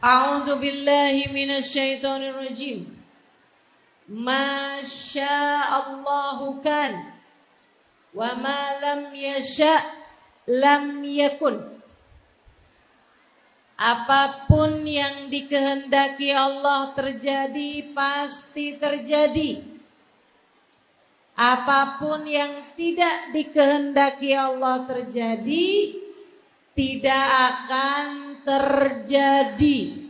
A'udzu billahi minasy syaithanir rajim. Ma sya'allahu kan wa ma lam yasha' lam yakun. Apapun yang dikehendaki Allah terjadi pasti terjadi. Apapun yang tidak dikehendaki Allah terjadi tidak akan terjadi.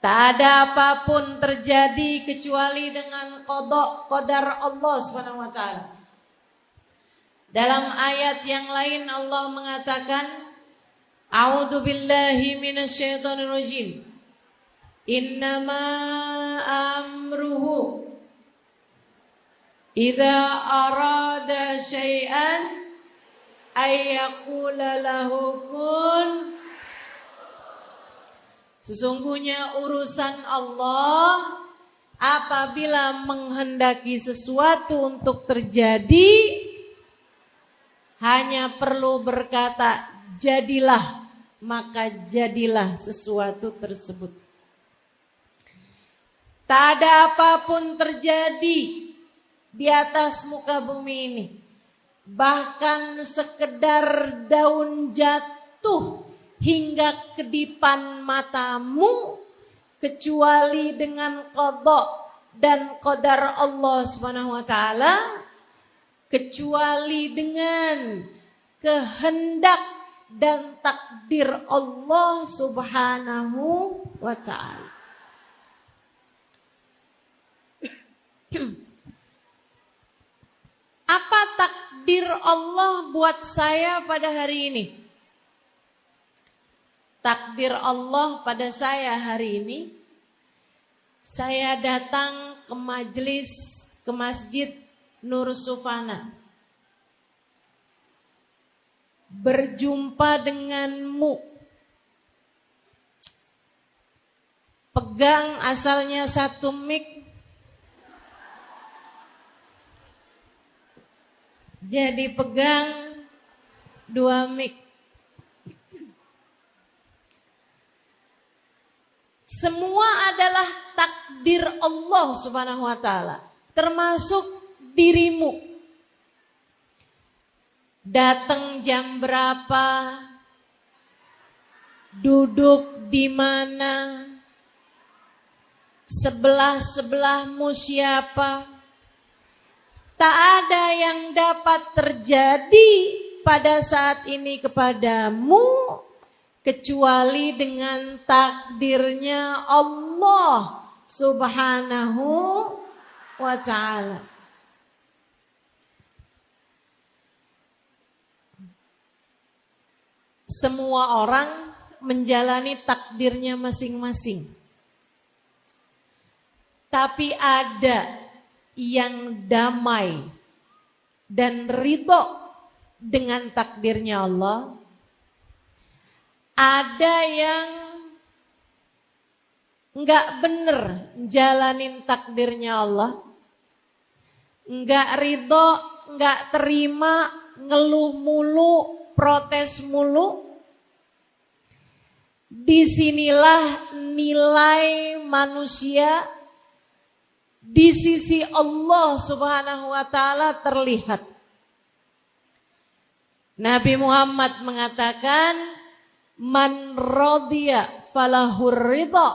Tak ada apapun terjadi kecuali dengan qada qadar Allah Subhanahu wa taala. Dalam ayat yang lain Allah mengatakan, A'udzu billahi minasyaitonir rajim. Innama amruhu idza arada syai'an ay yaqula lahu kun. Sesungguhnya urusan Allah apabila menghendaki sesuatu untuk terjadi hanya perlu berkata jadilah, maka jadilah sesuatu tersebut. Tak ada apapun terjadi di atas muka bumi ini. Bahkan sekedar daun jatuh hingga kedipan matamu kecuali dengan qada dan qadar Allah Subhanahu wa taala, kecuali dengan kehendak dan takdir Allah Subhanahu wa taala. Apa takdir Allah buat saya pada hari ini? Takdir Allah pada saya hari ini, saya datang ke masjid Nur Sufana. Berjumpa denganmu. Pegang asalnya satu mic, jadi pegang 2 mic. Semua adalah takdir Allah Subhanahu wa taala, termasuk dirimu. Datang jam berapa? Duduk di mana? Sebelah-sebelahmu siapa? Tak ada yang dapat terjadi pada saat ini kepadamu kecuali dengan takdirnya Allah Subhanahu wa ta'ala. Semua orang menjalani takdirnya masing-masing. Tapi ada yang damai dan ridho dengan takdirnya Allah. Ada yang enggak bener jalanin takdirnya Allah, enggak ridho, enggak terima, ngeluh mulu, protes mulu. Disinilah nilai manusia di sisi Allah Subhanahu wa taala terlihat. Nabi Muhammad mengatakan, man radiya falahur ridha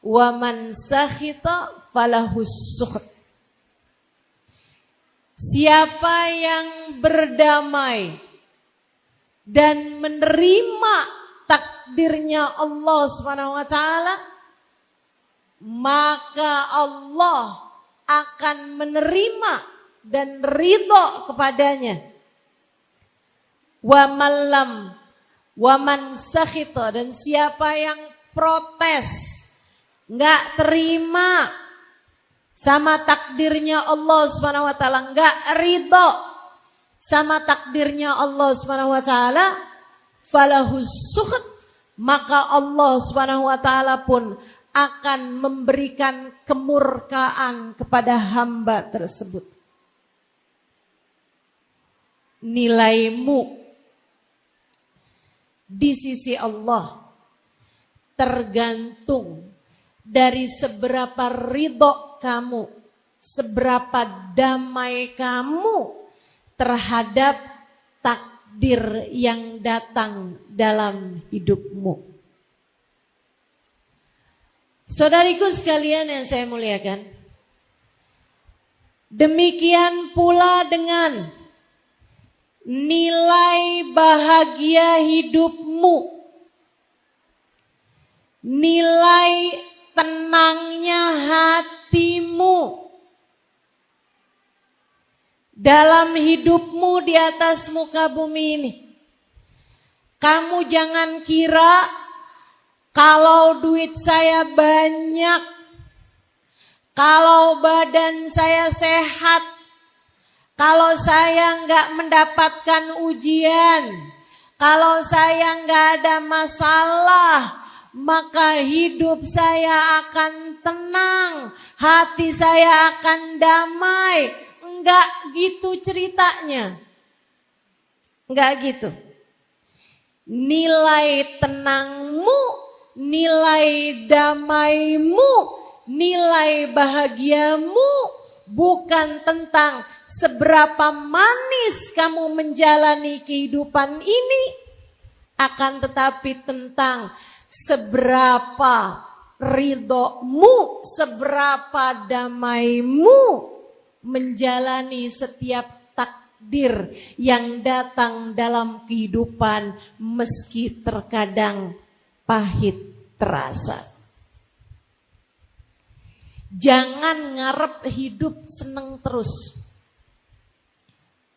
wa man sakhita falahus sukht. Siapa yang berdamai dan menerima takdirnya Allah Subhanahu wa taala, maka Allah akan menerima dan ridho kepadanya. Wa malam wa man sakhita, dan siapa yang protes, enggak terima sama takdirnya Allah Subhanahu wa taala, enggak ridho sama takdirnya Allah Subhanahu wa taala, falahus sukht, maka Allah Subhanahu wa taala pun akan memberikan kemurkaan kepada hamba tersebut. Nilaimu di sisi Allah tergantung dari seberapa ridho kamu, seberapa damai kamu terhadap takdir yang datang dalam hidupmu. Saudariku sekalian yang saya muliakan, demikian pula dengan nilai bahagia hidupmu, nilai tenangnya hatimu dalam hidupmu di atas muka bumi ini. Kamu jangan kira kalau duit saya banyak, kalau badan saya sehat, kalau saya nggak mendapatkan ujian, kalau saya nggak ada masalah, maka hidup saya akan tenang, hati saya akan damai. Enggak gitu ceritanya. Enggak gitu. Nilai tenangmu, nilai damaimu, nilai bahagiamu bukan tentang seberapa manis kamu menjalani kehidupan ini, akan tetapi tentang seberapa ridhomu, seberapa damaimu menjalani setiap takdir yang datang dalam kehidupan meski terkadang pahit terasa. Jangan ngarep hidup seneng terus.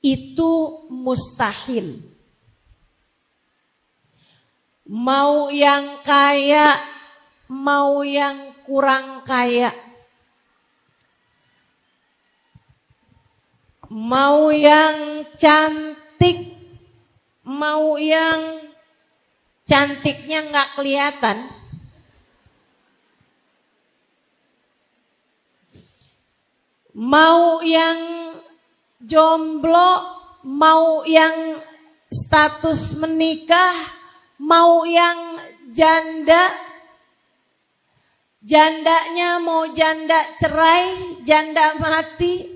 Itu mustahil. Mau yang kaya, mau yang kurang kaya, mau yang cantik, mau yang cantiknya nggak kelihatan, mau yang jomblo, mau yang status menikah, mau yang janda, jandanya mau janda cerai, janda mati,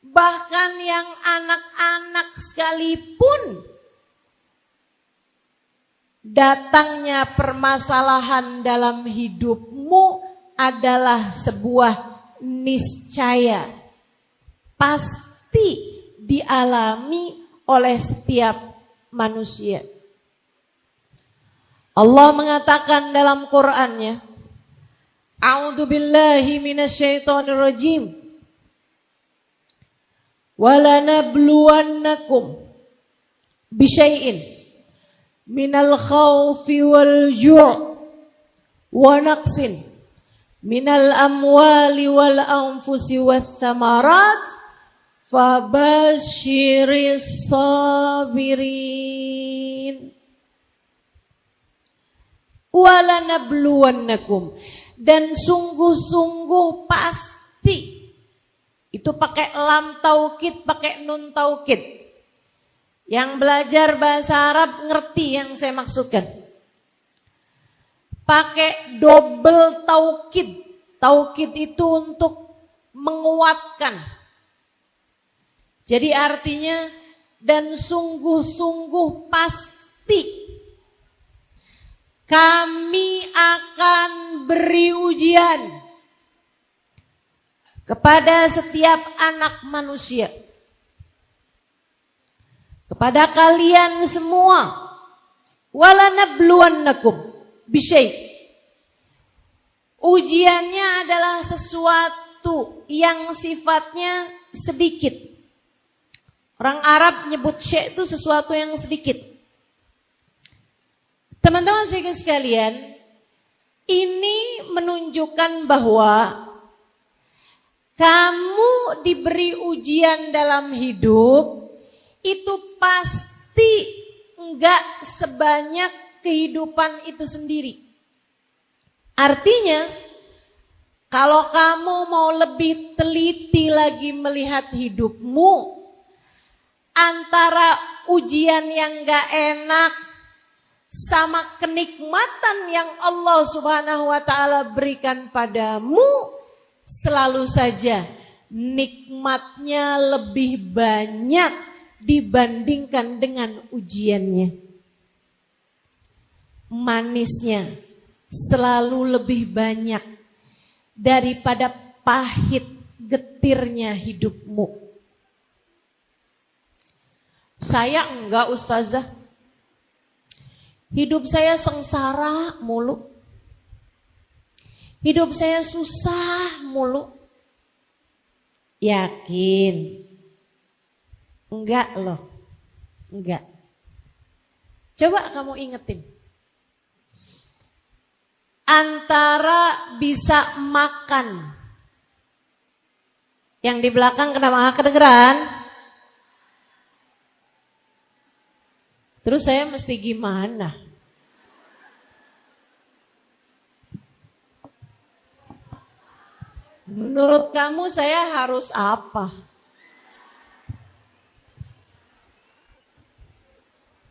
bahkan yang anak-anak sekalipun, datangnya permasalahan dalam hidupmu adalah sebuah niscaya, pasti dialami oleh setiap manusia. Allah mengatakan dalam Qur'annya, A'udzu billahi minasyaitonir rajim. Walanabluwannakum bisyai'in minal khaufi wal ju' wa naqsin minal amwali wal anfusi wath thamarat fabasyiris sabirin. Walanabluwannakum, dan sungguh-sungguh pasti. Itu pakai lam taukid, pakai nun taukid. Yang belajar bahasa Arab ngerti yang saya maksudkan. Pakai double taukid. Taukid itu untuk menguatkan. Jadi artinya, dan sungguh-sungguh pasti kami akan beri ujian kepada setiap anak manusia, kepada kalian semua. Walanabluwannakum bisyai'. Ujiannya adalah sesuatu yang sifatnya sedikit. Orang Arab nyebut syai' itu sesuatu yang sedikit. Teman-teman sekalian, ini menunjukkan bahwa kamu diberi ujian dalam hidup itu pasti enggak sebanyak kehidupan itu sendiri. Artinya, kalau kamu mau lebih teliti lagi melihat hidupmu, antara ujian yang enggak enak, sama kenikmatan yang Allah Subhanahu wa taala berikan padamu, selalu saja nikmatnya lebih banyak dibandingkan dengan ujiannya. Manisnya selalu lebih banyak daripada pahit getirnya hidupmu. Saya enggak, Ustazah. Hidup saya sengsara mulu. Hidup saya susah mulu. Yakin? Enggak loh. Enggak. Coba kamu ingetin. Antara bisa makan. Yang di belakang kenapa kedengeran? Terus saya mesti gimana? Menurut kamu saya harus apa?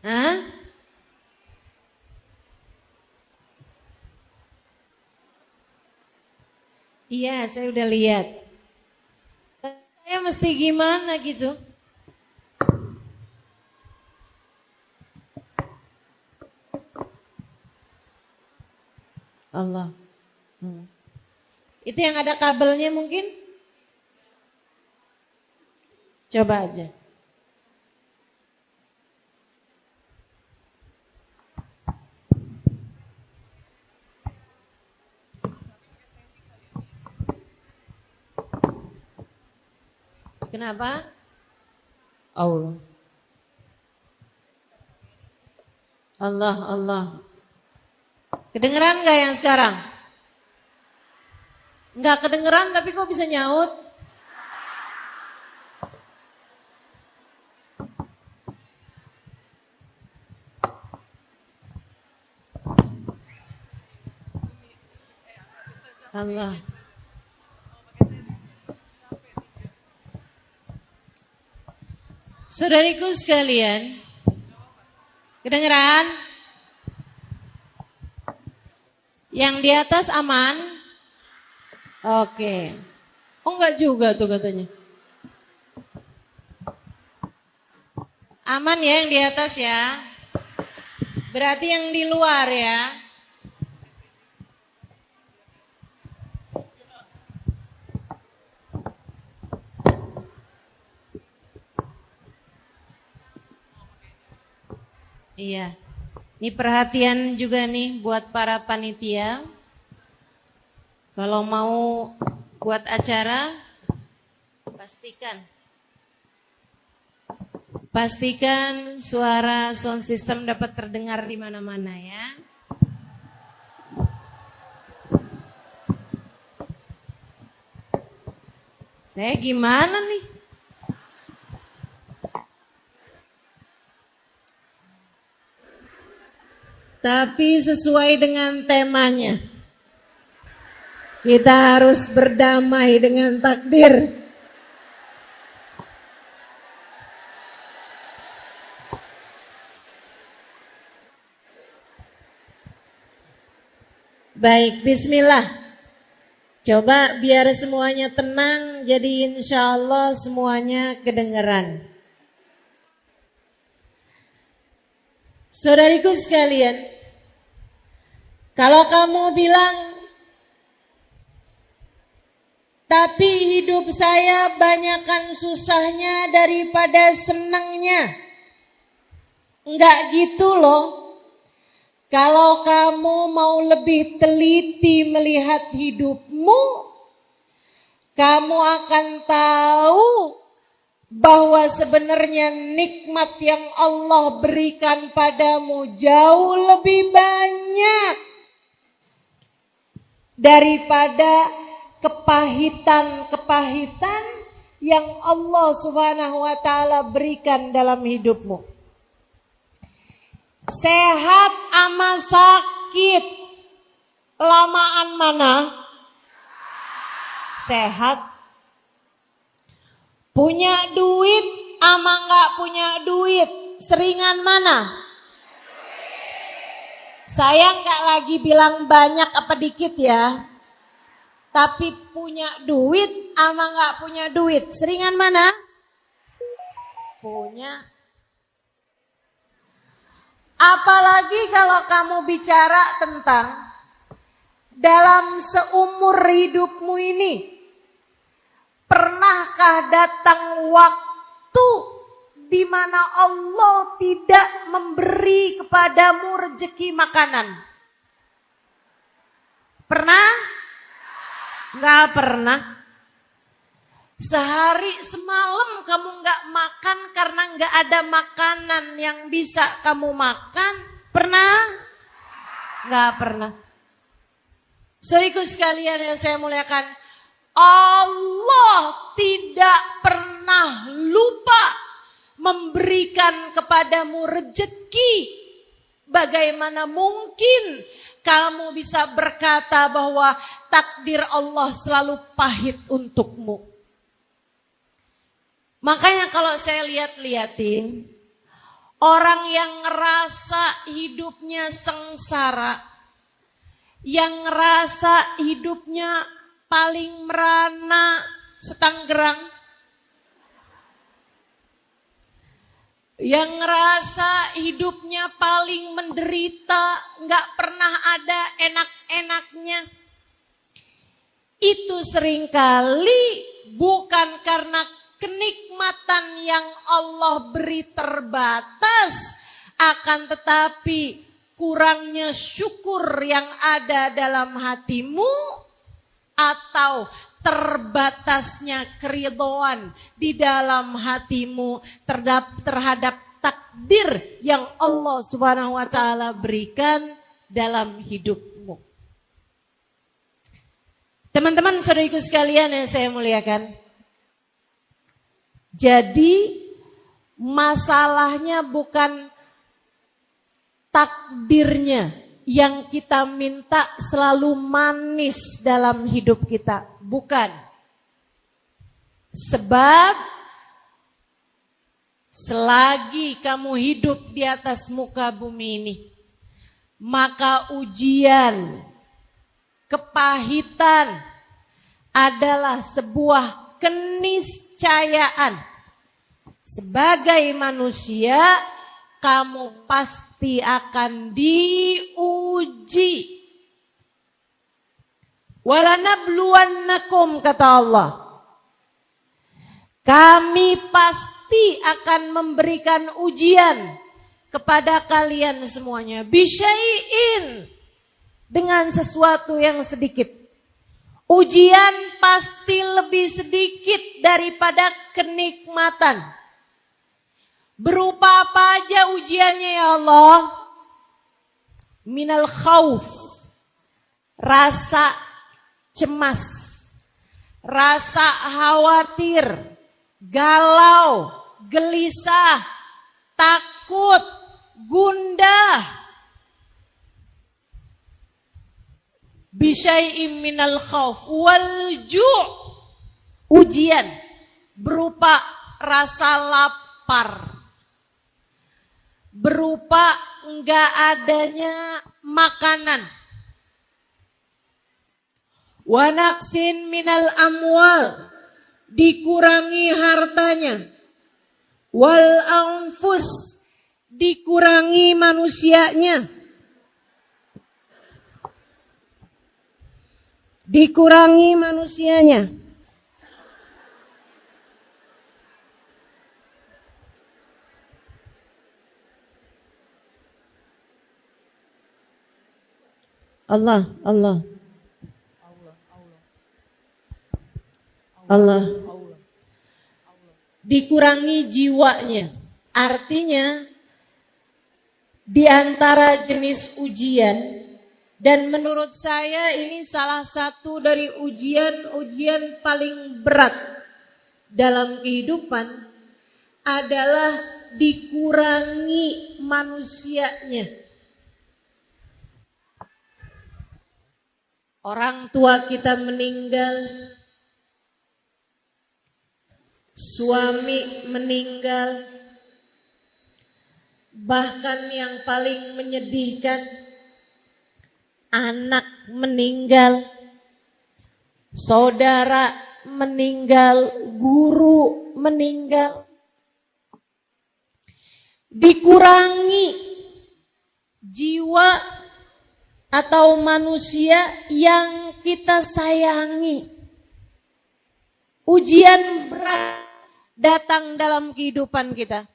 Hah? Iya, saya udah lihat. Saya mesti gimana gitu? Allah. Itu yang ada kabelnya mungkin? Coba aja. Kenapa? Allah. Allah. Kedengeran gak yang sekarang? Enggak kedengeran tapi kok bisa nyaut? Allah. Saudariku sekalian, kedengeran? Yang di atas aman? Oke. Oh enggak juga tuh katanya. Aman ya yang di atas ya. Berarti yang di luar ya. Iya. Ini perhatian juga nih buat para panitia. Kalau mau buat acara, pastikan suara sound system dapat terdengar di mana-mana ya. Saya gimana nih? Tapi sesuai dengan temanya. Kita harus berdamai dengan takdir. Baik, bismillah. Coba biar semuanya tenang, jadi insya Allah semuanya kedengeran. Saudariku sekalian, kalau kamu bilang, tapi hidup saya banyakkan susahnya daripada senangnya. Enggak gitu loh. Kalau kamu mau lebih teliti melihat hidupmu, kamu akan tahu bahwa sebenarnya nikmat yang Allah berikan padamu jauh lebih banyak daripada kepahitan-kepahitan yang Allah Subhanahu wa taala berikan dalam hidupmu. Sehat ama sakit, lamaan mana? Sehat. Punya duit ama enggak punya duit, seringan mana? Saya nggak lagi bilang banyak apa dikit ya. Tapi punya duit sama nggak punya duit, seringan mana? Punya. Apalagi kalau kamu bicara tentang dalam seumur hidupmu ini, pernahkah datang waktu di mana Allah tidak memberi kepadamu rezeki makanan? Pernah? Nggak pernah. Sehari semalam kamu nggak makan karena nggak ada makanan yang bisa kamu makan. Pernah? Nggak pernah. Saudaraku sekalian yang saya muliakan, Allah tidak pernah lupa memberikan kepadamu rezeki. Bagaimana mungkin kamu bisa berkata bahwa takdir Allah selalu pahit untukmu? Makanya kalau saya lihat-lihatin, orang yang ngerasa hidupnya sengsara, yang ngerasa hidupnya paling merana setanggerang, yang ngerasa hidupnya paling menderita, gak pernah ada enak-enaknya, itu seringkali bukan karena kenikmatan yang Allah beri terbatas, akan tetapi kurangnya syukur yang ada dalam hatimu, atau terbatasnya keridhaan di dalam hatimu terhadap takdir yang Allah Subhanahu wa taala berikan dalam hidupmu. Teman-teman saudaraku sekalian yang saya muliakan, jadi masalahnya bukan takdirnya yang kita minta selalu manis dalam hidup kita. Bukan. Sebab selagi kamu hidup di atas muka bumi ini, maka ujian, kepahitan adalah sebuah keniscayaan. Sebagai manusia, kamu pasti akan diuji. Walanabluwannakum, kata Allah. Kami pasti akan memberikan ujian kepada kalian semuanya. Bisyai'in, dengan sesuatu yang sedikit. Ujian pasti lebih sedikit daripada kenikmatan. Berupa apa aja ujiannya ya Allah? Minal khauf, rasa cemas, rasa khawatir, galau, gelisah, takut, gundah. Bisyai'im minal khauf wal ju', ujian berupa rasa lapar, berupa enggak adanya makanan. Wa naqsin minal amwal, dikurangi hartanya. Wal anfus, dikurangi manusianya. Dikurangi manusianya. Allah. Dikurangi jiwanya. Artinya di antara jenis ujian, dan menurut saya ini salah satu dari ujian paling berat dalam kehidupan, adalah dikurangi manusianya. Orang tua kita meninggal, suami meninggal, bahkan yang paling menyedihkan, anak meninggal, saudara meninggal, guru meninggal. Dikurangi jiwa atau manusia yang kita sayangi. Ujian berat datang dalam kehidupan kita.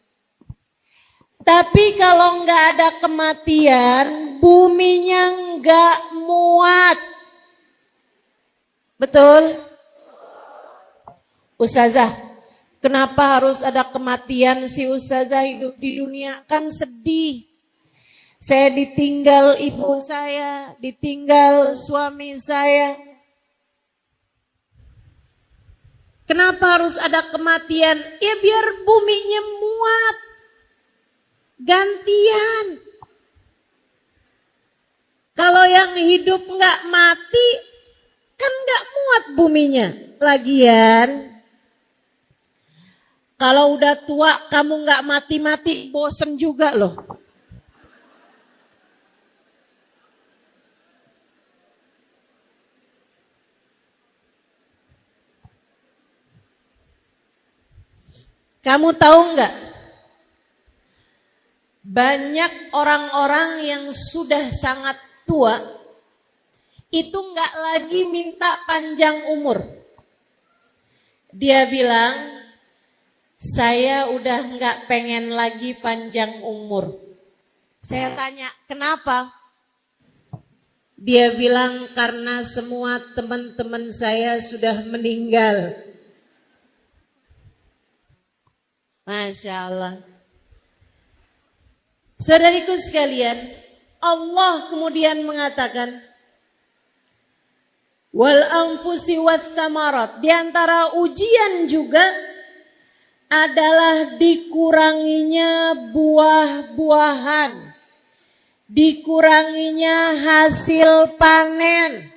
Tapi kalau nggak ada kematian, buminya nggak muat. Betul? Ustazah, kenapa harus ada kematian si Ustazah hidup di dunia? Kan sedih. Saya ditinggal ibu saya, ditinggal suami saya. Kenapa harus ada kematian? Ya biar buminya muat. Gantian. Kalau yang hidup nggak mati, kan nggak muat buminya. Lagian, kalau udah tua kamu nggak mati-mati, bosen juga loh. Kamu tahu nggak? Banyak orang-orang yang sudah sangat tua itu nggak lagi minta panjang umur. Dia bilang, saya udah nggak pengen lagi panjang umur. Saya tanya, kenapa? Dia bilang, karena semua teman-teman saya sudah meninggal. Masya Allah. Saudariku sekalian, Allah kemudian mengatakan, wal anfusi was samarat. Di antara ujian juga adalah dikuranginya buah-buahan, dikuranginya hasil panen,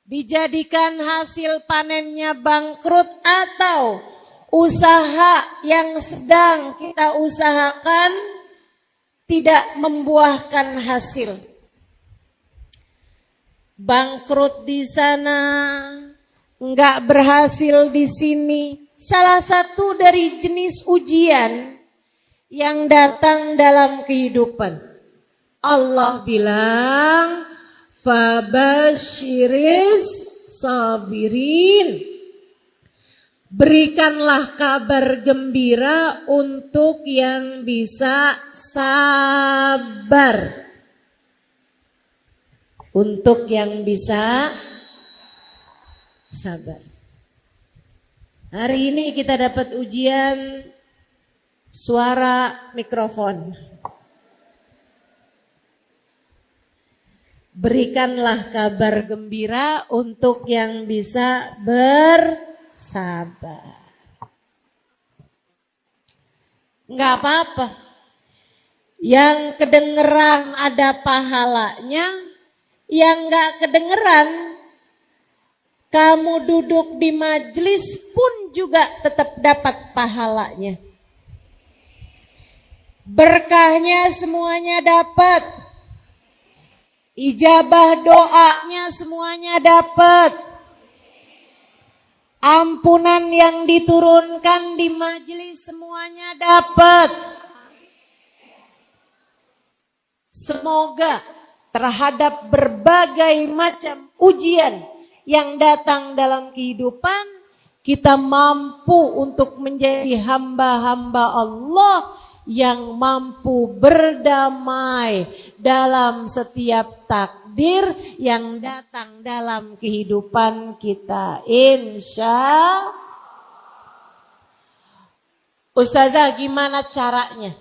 dijadikan hasil panennya bangkrut, atau usaha yang sedang kita usahakan tidak membuahkan hasil. Bangkrut di sana, enggak berhasil di sini. Salah satu dari jenis ujian yang datang dalam kehidupan. Allah bilang, fabasyiris sabirin. Berikanlah kabar gembira untuk yang bisa sabar. Untuk yang bisa sabar. Hari ini kita dapat ujian suara mikrofon. Berikanlah kabar gembira untuk yang bisa bersabar. Enggak apa-apa. Yang kedengeran ada pahalanya, yang enggak kedengeran, kamu duduk di majelis pun juga tetap dapat pahalanya. Berkahnya semuanya dapat. Ijabah doanya semuanya dapat. Ampunan yang diturunkan di majelis semuanya dapat. Semoga terhadap berbagai macam ujian yang datang dalam kehidupan, kita mampu untuk menjadi hamba-hamba Allah yang mampu berdamai dalam setiap takdir yang datang dalam kehidupan kita. Insya Ustazah, gimana caranya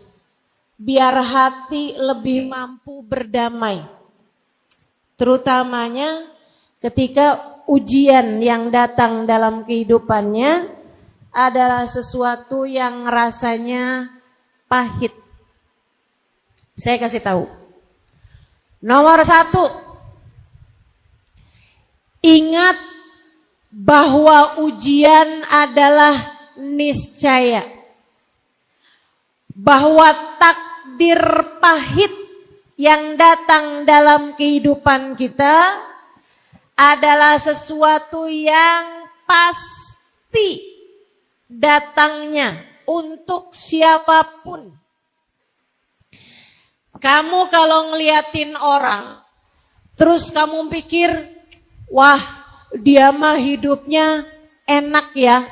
biar hati lebih mampu berdamai, terutamanya ketika ujian yang datang dalam kehidupannya adalah sesuatu yang rasanya pahit. Saya kasih tahu. Nomor 1, ingat bahwa ujian adalah niscaya. Bahwa takdir pahit yang datang dalam kehidupan kita adalah sesuatu yang pasti datangnya untuk siapapun. Kamu kalau ngeliatin orang, terus kamu pikir, wah dia mah hidupnya enak ya.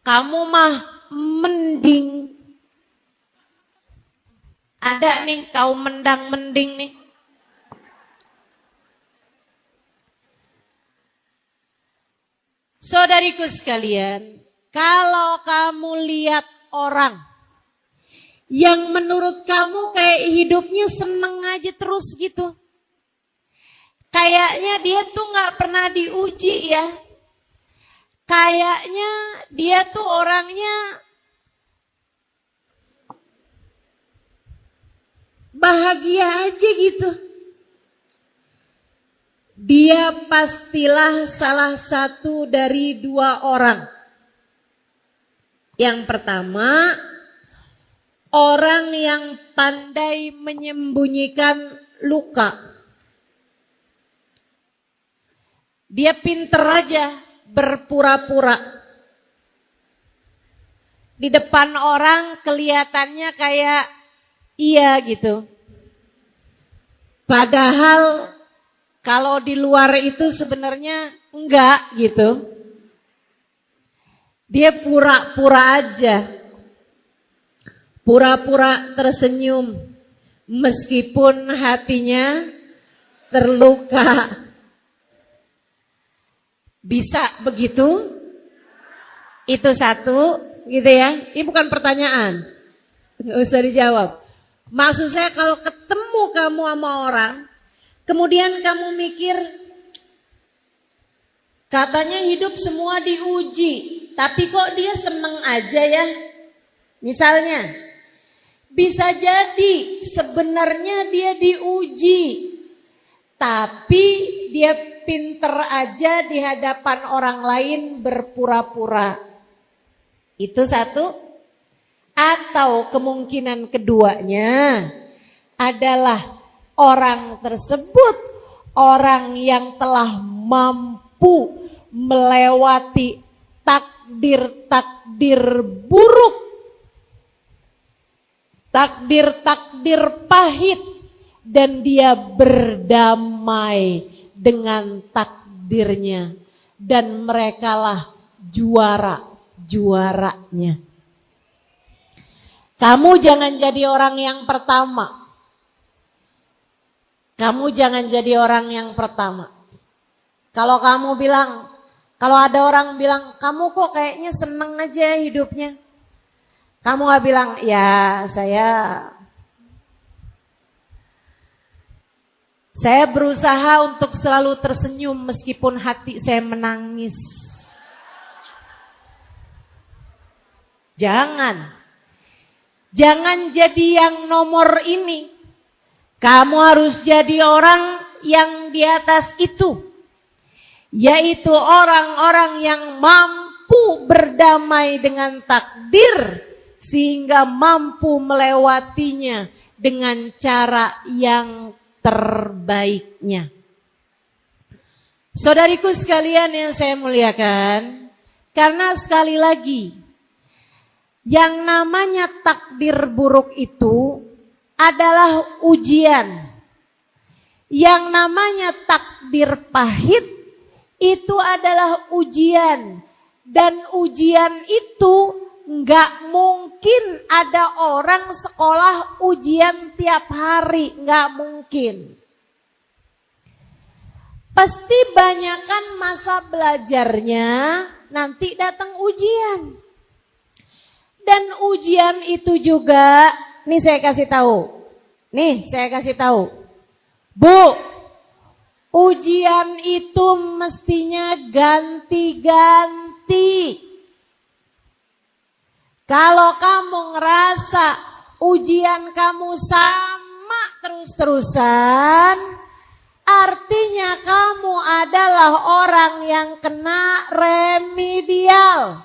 Kamu mah mending. Ada nih kaum mendang-mending nih. Saudariku sekalian, kalau kamu lihat orang yang menurut kamu kayak hidupnya seneng aja terus gitu. Kayaknya dia tuh gak pernah diuji ya. Kayaknya dia tuh orangnya bahagia aja gitu. Dia pastilah salah satu dari dua orang. Yang pertama, orang yang pandai menyembunyikan luka. Dia pinter aja berpura-pura. Di depan orang kelihatannya kayak iya gitu. Padahal kalau di luar itu sebenarnya enggak gitu. Dia pura-pura aja. Pura-pura tersenyum meskipun hatinya terluka. Bisa begitu? Itu satu gitu ya. Ini bukan pertanyaan. Enggak usah dijawab. Maksud saya kalau ketemu kamu sama orang, kemudian kamu mikir, katanya hidup semua diuji, tapi kok dia seneng aja ya? Misalnya, bisa jadi sebenarnya dia diuji, tapi dia pinter aja di hadapan orang lain berpura-pura. Itu satu. Atau kemungkinan keduanya adalah orang tersebut orang yang telah mampu melewati takdir-takdir buruk, takdir-takdir pahit, dan dia berdamai dengan takdirnya, dan merekalah juara-juaranya. Kamu jangan jadi orang yang pertama. Kamu jangan jadi orang yang pertama. Kalau kamu bilang, kalau ada orang bilang, kamu kok kayaknya seneng aja hidupnya. Kamu gak bilang, ya saya berusaha untuk selalu tersenyum meskipun hati saya menangis. Jangan jadi yang nomor ini. Kamu harus jadi orang yang di atas itu. Yaitu orang-orang yang mampu berdamai dengan takdir. Sehingga mampu melewatinya dengan cara yang terbaiknya. Saudariku sekalian yang saya muliakan. Karena sekali lagi, yang namanya takdir buruk itu adalah ujian. Yang namanya takdir pahit itu adalah ujian. Dan ujian itu gak mungkin ada orang sekolah ujian tiap hari. Gak mungkin. Pasti banyakkan masa belajarnya nanti datang ujian. Dan ujian itu juga, nih saya kasih tahu. Bu, ujian itu mestinya ganti-ganti. Kalau kamu ngerasa ujian kamu sama terus-terusan, artinya kamu adalah orang yang kena remedial.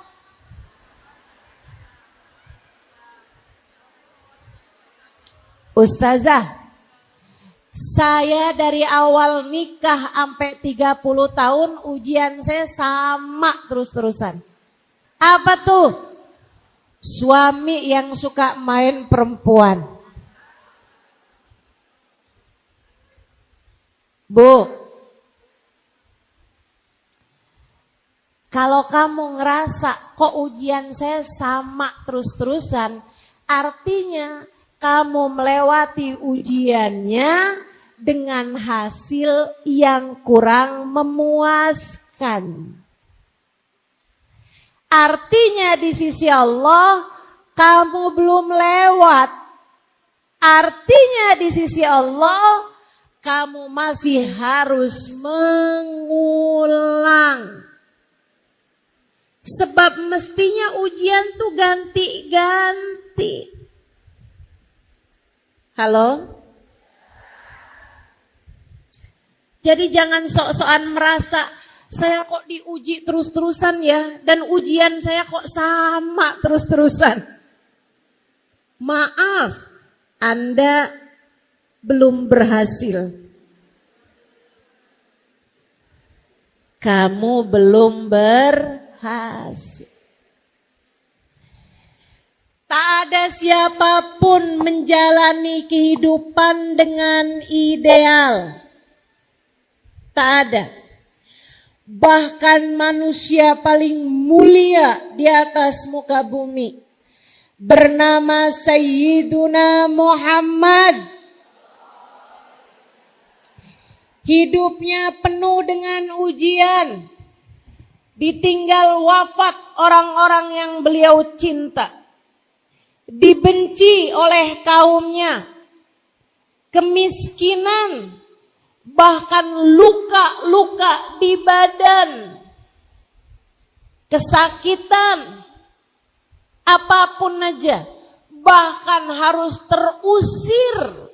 Ustazah, saya dari awal nikah sampai 30 tahun ujian saya sama terus-terusan. Apa tuh? Suami yang suka main perempuan. Bu, kalau kamu ngerasa kok ujian saya sama terus-terusan, artinya kamu melewati ujiannya dengan hasil yang kurang memuaskan. Artinya di sisi Allah kamu belum lewat. Artinya di sisi Allah kamu masih harus mengulang. Sebab mestinya ujian tuh ganti-ganti. Halo? Jadi jangan sok-sokan merasa saya kok diuji terus-terusan ya, dan ujian saya kok sama terus-terusan. Maaf, Anda belum berhasil. Kamu belum berhasil. Tak ada siapapun menjalani kehidupan dengan ideal. Tak ada. Bahkan manusia paling mulia di atas muka bumi, bernama Sayyiduna Muhammad, hidupnya penuh dengan ujian. Ditinggal wafat orang-orang yang beliau cinta. Dibenci oleh kaumnya, kemiskinan, bahkan luka-luka di badan, kesakitan, apapun aja, bahkan harus terusir,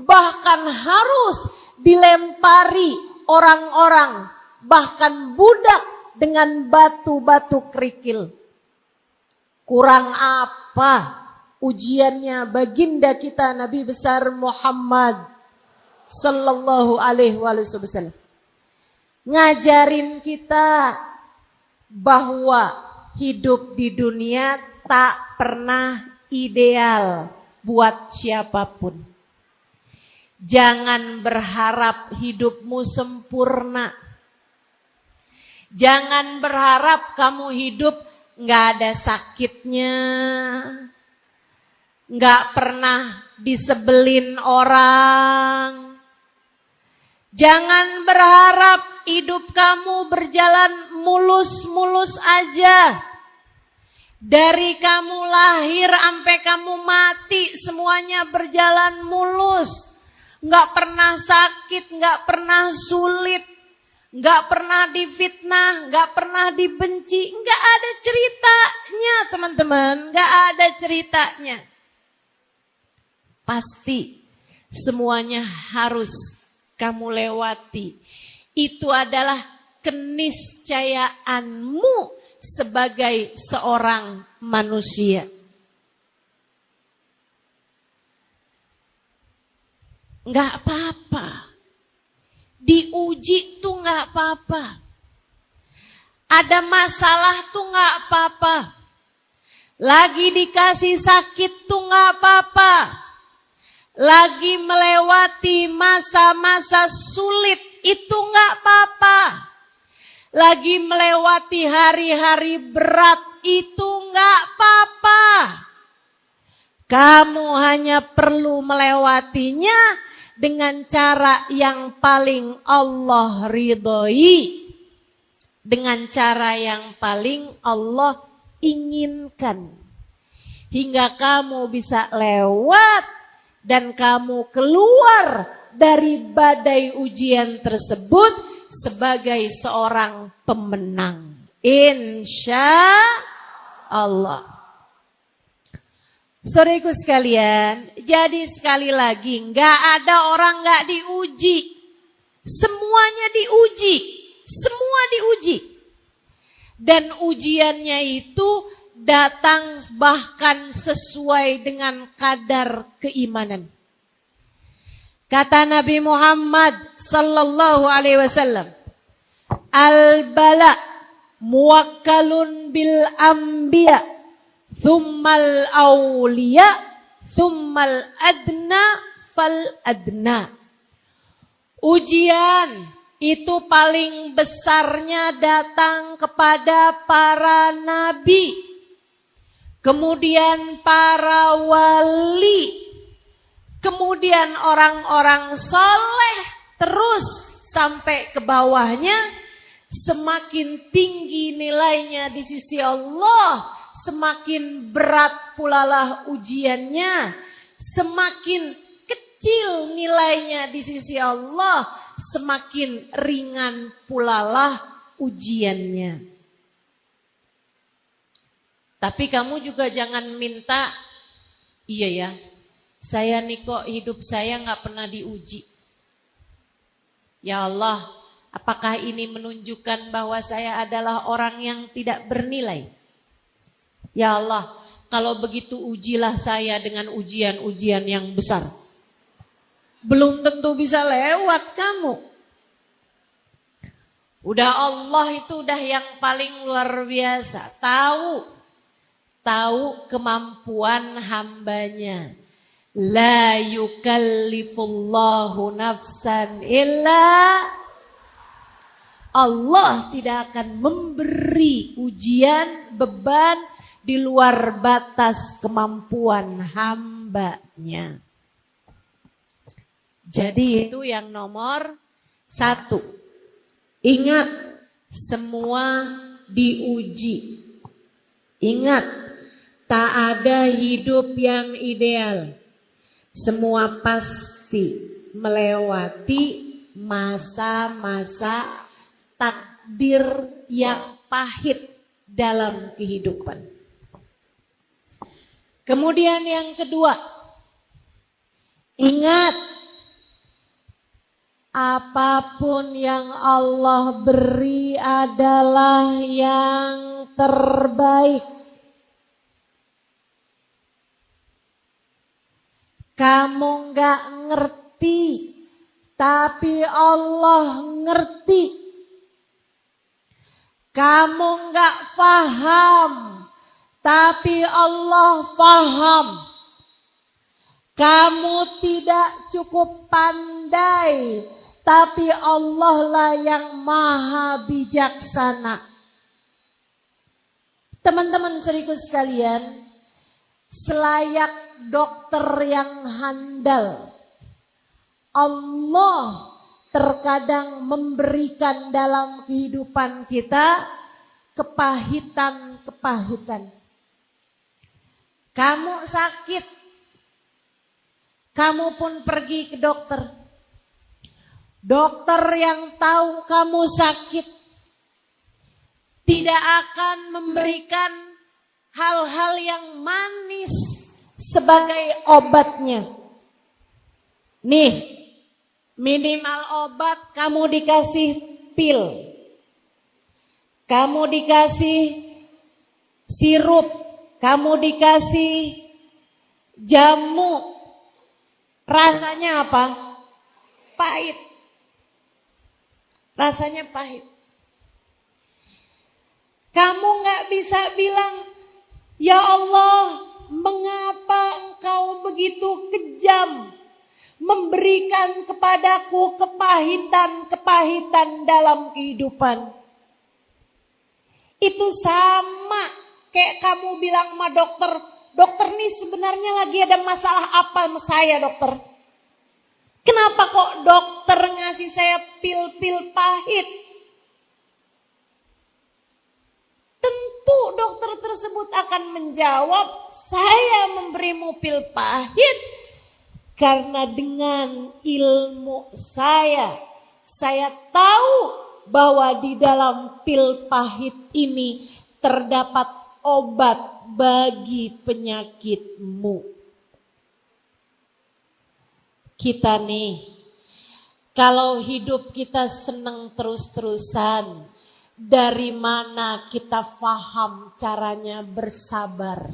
bahkan harus dilempari orang-orang, bahkan budak dengan batu-batu kerikil. Kurang apa ujiannya baginda kita Nabi besar Muhammad sallallahu alaihi wasallam, ngajarin kita bahwa hidup di dunia tak pernah ideal buat siapapun. Jangan berharap hidupmu sempurna. Jangan berharap kamu hidup gak ada sakitnya, gak pernah disebelin orang. Jangan berharap hidup kamu berjalan mulus-mulus aja. Dari kamu lahir sampai kamu mati semuanya berjalan mulus. Gak pernah sakit, gak pernah sulit, gak pernah difitnah, gak pernah dibenci. Gak ada ceritanya teman-teman, gak ada ceritanya. Pasti semuanya harus kamu lewati. Itu adalah keniscayaanmu sebagai seorang manusia. Enggak apa-apa. Diuji tuh enggak apa-apa. Ada masalah tuh enggak apa-apa. Lagi dikasih sakit tuh enggak apa-apa. Lagi melewati masa-masa sulit itu enggak apa-apa. Lagi melewati hari-hari berat itu enggak apa-apa. Kamu hanya perlu melewatinya dengan cara yang paling Allah ridhoi, dengan cara yang paling Allah inginkan, hingga kamu bisa lewat dan kamu keluar dari badai ujian tersebut sebagai seorang pemenang. Insya Allah. Saudaraku sekalian, jadi sekali lagi nggak ada orang nggak diuji, semuanya diuji, semua diuji, dan ujiannya itu datang bahkan sesuai dengan kadar keimanan. Kata Nabi Muhammad sallallahu alaihi wasallam, al-bala muwakkalun bil anbiya, thummal awliya, thummal adna fal adna. Ujian itu paling besarnya datang kepada para nabi, kemudian para wali, kemudian orang-orang soleh, terus sampai ke bawahnya. Semakin tinggi nilainya di sisi Allah, semakin berat pulalah ujiannya. Semakin kecil nilainya di sisi Allah, semakin ringan pulalah ujiannya. Tapi kamu juga jangan minta, iya ya, saya nih kok hidup saya gak pernah diuji. Ya Allah, apakah ini menunjukkan bahwa saya adalah orang yang tidak bernilai? Ya Allah, kalau begitu ujilah saya dengan ujian-ujian yang besar. Belum tentu bisa lewat kamu. Udah Allah itu udah yang paling luar biasa. Tahu kemampuan hambanya. La yukallifullahu nafsan illa. Allah tidak akan memberi ujian, beban di luar batas kemampuan hambanya. Jadi itu yang nomor 1. Ingat, semua diuji. Ingat, tak ada hidup yang ideal. Semua pasti melewati masa-masa takdir yang pahit dalam kehidupan. Kemudian yang kedua, ingat, apapun yang Allah beri adalah yang terbaik. Kamu gak ngerti, tapi Allah ngerti. Kamu gak paham, tapi Allah paham. Kamu tidak cukup pandai, tapi Allah lah yang maha bijaksana. Teman-teman seriku sekalian, selayak dokter yang handal, Allah terkadang memberikan dalam kehidupan kita kepahitan-kepahitan. Kamu sakit, kamu pun pergi ke dokter. Dokter yang tahu kamu sakit tidak akan memberikan hal-hal yang manis sebagai obatnya. Nih, minimal obat kamu dikasih pil, kamu dikasih sirup, kamu dikasih jamu. Rasanya apa? Pahit. Rasanya pahit. Kamu gak bisa bilang, ya Allah, mengapa engkau begitu kejam memberikan kepadaku kepahitan-kepahitan dalam kehidupan. Itu sama kayak kamu bilang sama dokter, dokter nih sebenarnya lagi ada masalah apa sama saya dokter? Kenapa kok dokter ngasih saya pil-pil pahit? Tentu dokter tersebut akan menjawab, saya memberimu pil pahit karena dengan ilmu saya tahu bahwa di dalam pil pahit ini terdapat obat bagi penyakitmu. Kita nih, kalau hidup kita senang terus-terusan, dari mana kita paham caranya bersabar?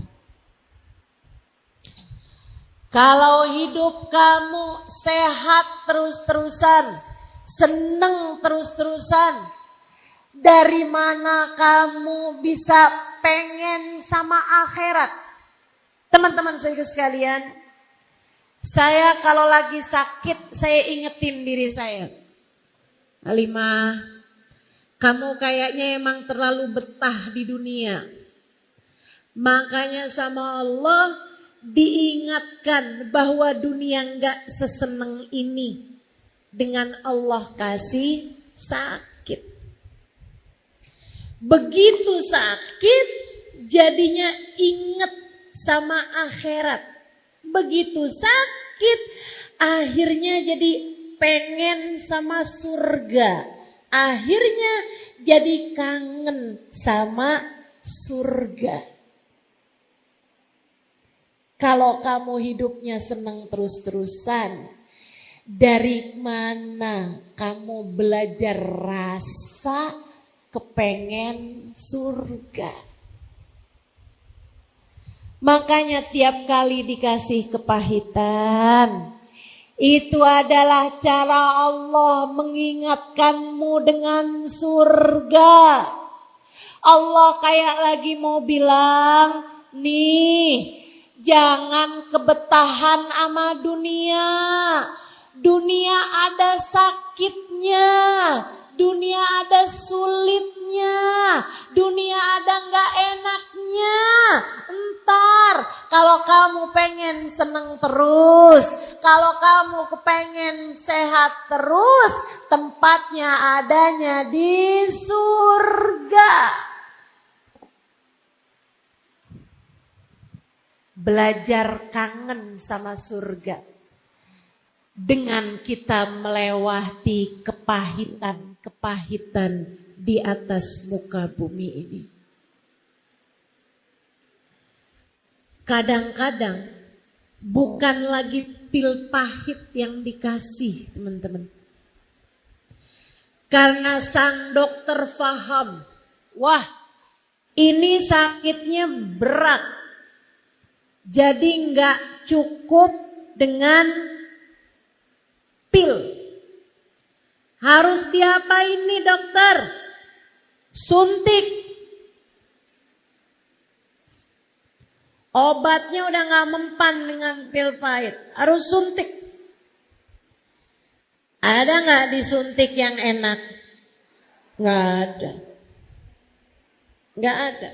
Kalau hidup kamu sehat terus-terusan, seneng terus-terusan, dari mana kamu bisa pengen sama akhirat? Teman-teman saya sekalian, saya kalau lagi sakit, saya ingetin diri saya. Halimah, kamu kayaknya emang terlalu betah di dunia. Makanya sama Allah diingatkan bahwa dunia enggak seseneng ini. Dengan Allah kasih sakit. Begitu sakit, jadinya inget sama akhirat. Begitu sakit, akhirnya jadi pengen sama surga. Akhirnya jadi kangen sama surga. Kalau kamu hidupnya senang terus-terusan, dari mana kamu belajar rasa kepengen surga? Makanya tiap kali dikasih kepahitan, itu adalah cara Allah mengingatkanmu dengan surga. Allah kayak lagi mau bilang, nih, jangan kebetahan sama dunia. Dunia ada sakitnya, dunia ada sulitnya, dunia ada gak enaknya. Entar kalau kamu pengen seneng terus, kalau kamu kepengen sehat terus, tempatnya adanya di surga. Belajar kangen sama surga dengan kita melewati kepahitan-kepahitan di atas muka bumi ini. Kadang-kadang bukan lagi pil pahit yang dikasih, teman-teman. Karena sang dokter paham, wah, ini sakitnya berat. Jadi nggak cukup dengan pil. Harus diapain nih dokter? Suntik. Obatnya udah gak mempan dengan pil pahit. Harus suntik. Ada gak disuntik yang enak? Gak ada. Gak ada.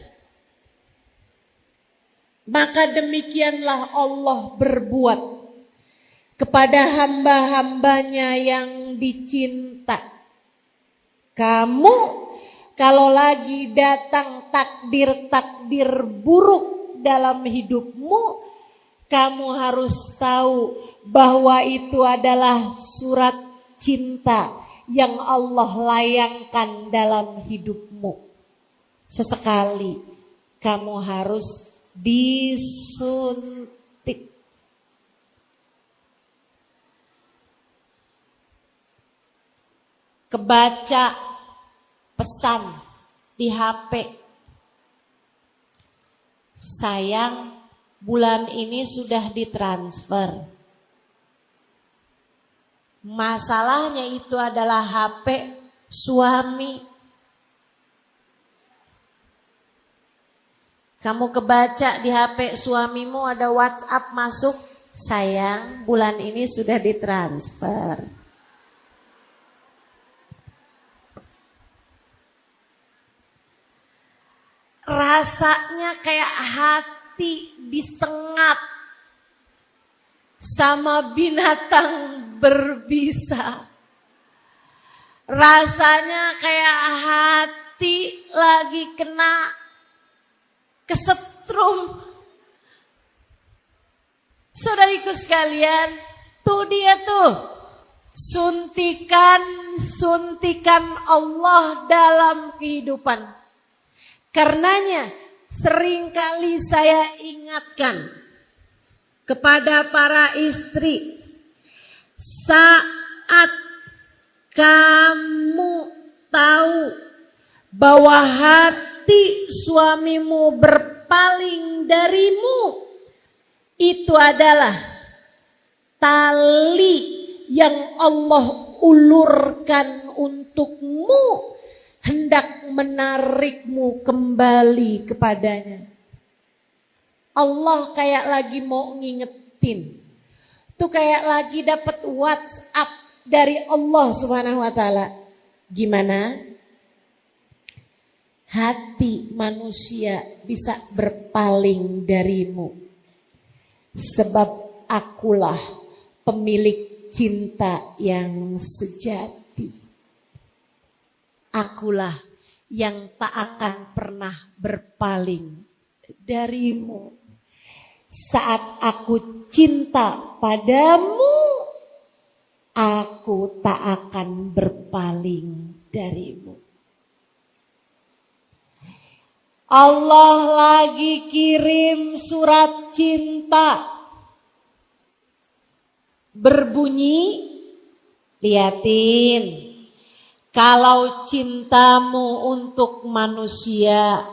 Maka demikianlah Allah berbuat kepada hamba-hambanya yang dicinta. Kamu kalau lagi datang takdir-takdir buruk dalam hidupmu, kamu harus tahu bahwa itu adalah surat cinta yang Allah layangkan dalam hidupmu. Sesekali kamu harus disuntik. Kebaca pesan di HP. Sayang, bulan ini sudah ditransfer. Masalahnya itu adalah HP suami. Kamu kebaca di HP suamimu ada WhatsApp masuk. Sayang, bulan ini sudah ditransfer. Rasanya kayak hati disengat sama binatang berbisa. Rasanya kayak hati lagi kena kesetrum. Saudariku sekalian, tuh dia tuh. Suntikan Allah dalam kehidupan. Karenanya seringkali saya ingatkan kepada para istri, saat kamu tahu bahwa hati suamimu berpaling darimu, itu adalah tali yang Allah ulurkan untukmu hendak menarikmu kembali kepadanya. Allah kayak lagi mau ngingetin. Tuh kayak lagi dapat WhatsApp dari Allah Subhanahu wa taala. Gimana? Hati manusia bisa berpaling darimu. Sebab akulah pemilik cinta yang sejati. Akulah yang tak akan pernah berpaling darimu. Saat aku cinta padamu, aku tak akan berpaling darimu. Allah lagi kirim surat cinta. Berbunyi, liatin. Kalau cintamu untuk manusia,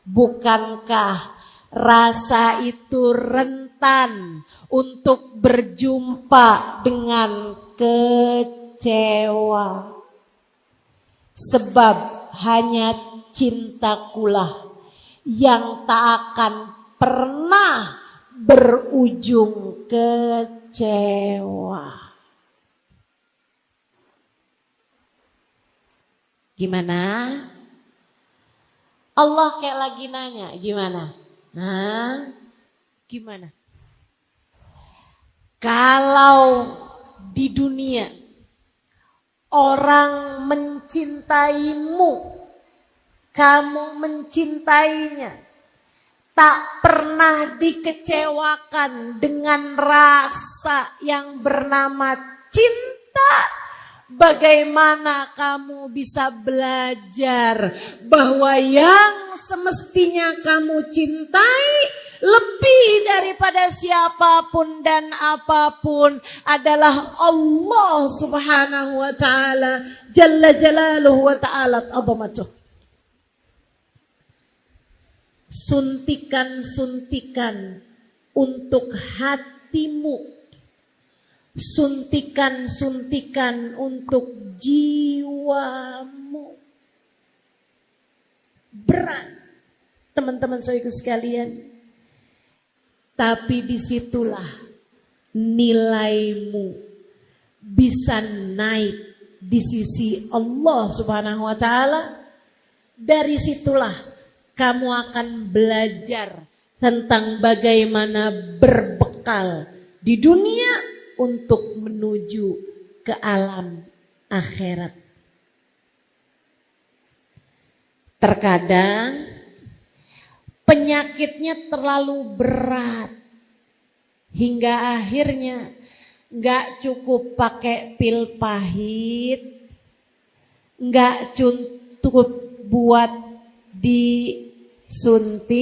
bukankah rasa itu rentan untuk berjumpa dengan kecewa? Sebab hanya cintakulah yang tak akan pernah berujung kecewa. Gimana? Allah kayak lagi nanya, gimana? Nah, gimana? Kalau di dunia orang mencintaimu, kamu mencintainya, tak pernah dikecewakan dengan rasa yang bernama cinta, bagaimana kamu bisa belajar bahwa yang semestinya kamu cintai lebih daripada siapapun dan apapun adalah Allah Subhanahu wa taala, Jalla Jalaluhu wa ta'ala azamatuh. Suntikan-suntikan untuk hatimu, suntikan-suntikan untuk jiwamu. Berat, teman-teman saudaraku sekalian. Tapi disitulah nilaimu bisa naik di sisi Allah Subhanahu wa ta'ala. Dari situlah kamu akan belajar tentang bagaimana berbekal di dunia untuk menuju ke alam akhirat. Terkadang penyakitnya terlalu berat hingga akhirnya gak cukup pakai pil pahit, gak cukup buat disuntik,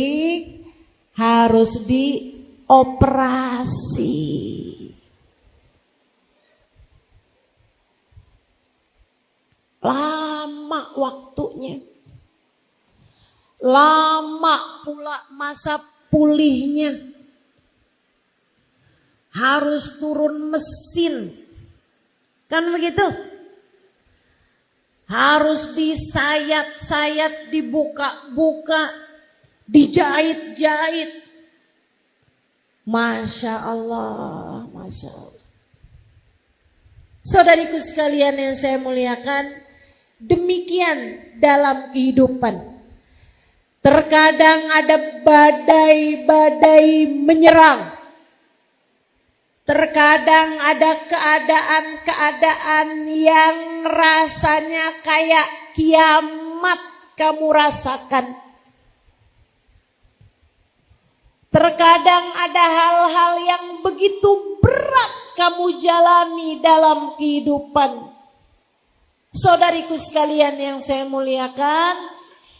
harus dioperasi. Lama waktunya, lama pula masa pulihnya, harus turun mesin, kan begitu? Harus disayat-sayat, dibuka-buka, dijahit-jahit. Masya Allah, Masya Allah. Saudariku sekalian yang saya muliakan, demikian dalam kehidupan. Terkadang ada badai-badai menyerang. Terkadang ada keadaan-keadaan yang rasanya kayak kiamat kamu rasakan. Terkadang ada hal-hal yang begitu berat kamu jalani dalam kehidupan. Saudariku sekalian yang saya muliakan,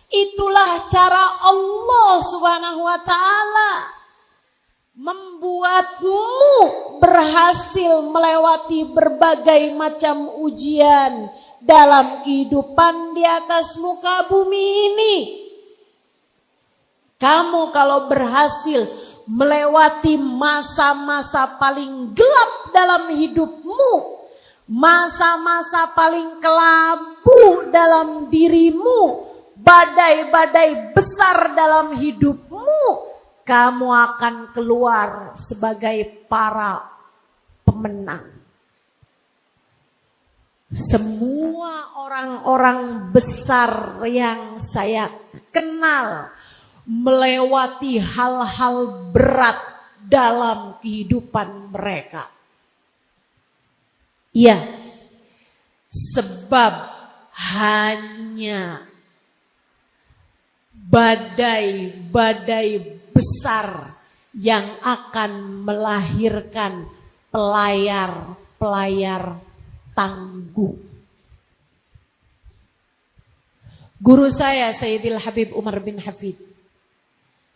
itulah cara Allah Subhanahu wa ta'ala membuatmu berhasil melewati berbagai macam ujian dalam kehidupan di atas muka bumi ini. Kamu kalau berhasil melewati masa-masa paling gelap dalam hidupmu, masa-masa paling kelabu dalam dirimu, badai-badai besar dalam hidupmu, kamu akan keluar sebagai para pemenang. Semua orang-orang besar yang saya kenal melewati hal-hal berat dalam kehidupan mereka. Ya, sebab hanya badai-badai besar yang akan melahirkan pelayar-pelayar tangguh. Guru saya Sayyidil Habib Umar bin Hafid,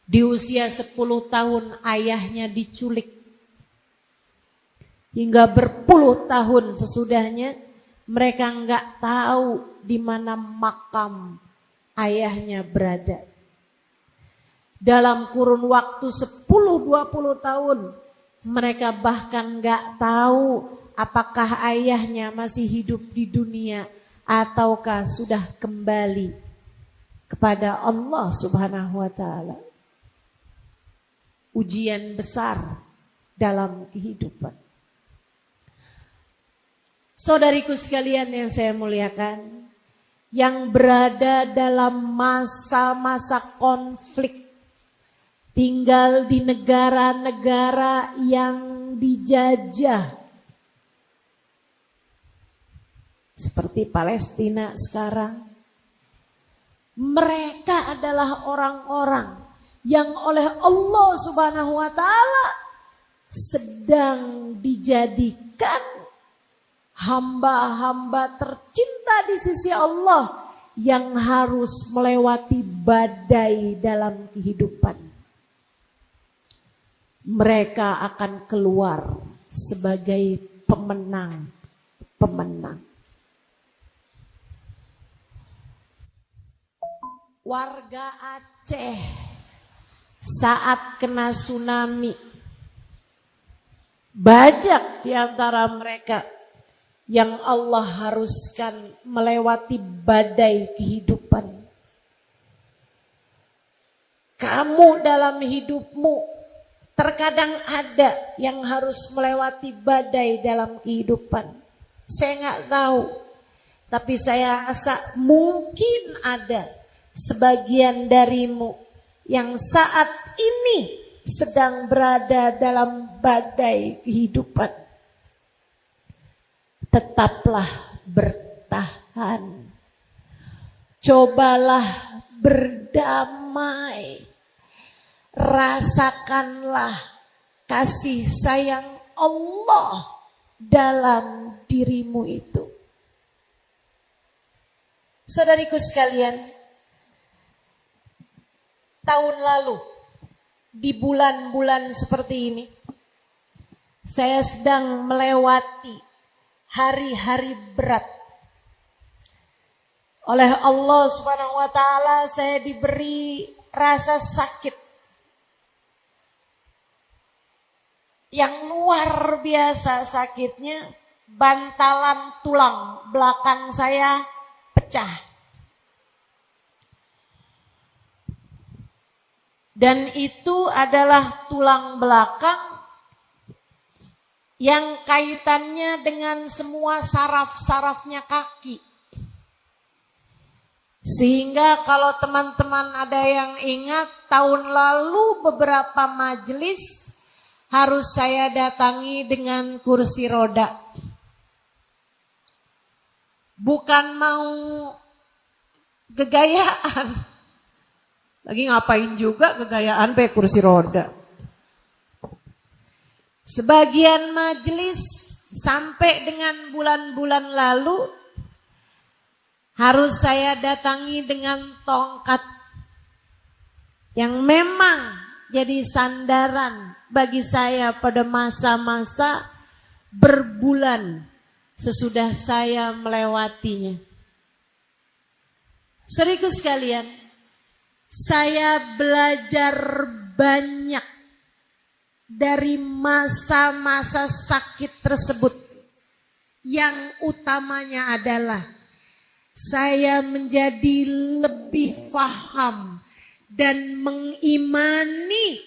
di usia 10 tahun ayahnya diculik. Hingga berpuluh tahun sesudahnya mereka nggak tahu di mana makam ayahnya berada. Dalam kurun waktu 10-20 tahun mereka bahkan nggak tahu apakah ayahnya masih hidup di dunia ataukah sudah kembali kepada Allah Subhanahu wa taala. Ujian besar dalam kehidupan. Saudariku sekalian yang saya muliakan, yang berada dalam masa-masa konflik, tinggal di negara-negara yang dijajah, seperti Palestina sekarang. Mereka adalah orang-orang yang oleh Allah Subhanahu wa taala sedang dijadikan hamba-hamba tercinta di sisi Allah yang harus melewati badai dalam kehidupan. Mereka akan keluar sebagai pemenang-pemenang. Warga Aceh saat kena tsunami, banyak di antara mereka yang Allah haruskan melewati badai kehidupan. Kamu dalam hidupmu terkadang ada yang harus melewati badai dalam kehidupan. Saya nggak tahu, tapi saya rasa mungkin ada sebagian darimu yang saat ini sedang berada dalam badai kehidupan. Tetaplah bertahan. Cobalah berdamai. Rasakanlah kasih sayang Allah dalam dirimu itu. Saudariku sekalian, tahun lalu di bulan-bulan seperti ini saya sedang melewati hari-hari berat. Oleh Allah Subhanahu wa taala saya diberi rasa sakit yang luar biasa sakitnya. Bantalan tulang belakang saya pecah. Dan itu adalah tulang belakang yang kaitannya dengan semua saraf-sarafnya kaki. Sehingga kalau teman-teman ada yang ingat, tahun lalu beberapa majelis harus saya datangi dengan kursi roda. Bukan mau gegayaan. Lagi ngapain juga gegayaan pakai kursi roda. Sebagian majelis sampai dengan bulan-bulan lalu harus saya datangi dengan tongkat yang memang jadi sandaran bagi saya pada masa-masa berbulan sesudah saya melewatinya. Saudaraku sekalian, saya belajar banyak dari masa-masa sakit tersebut, yang utamanya adalah saya menjadi lebih faham dan mengimani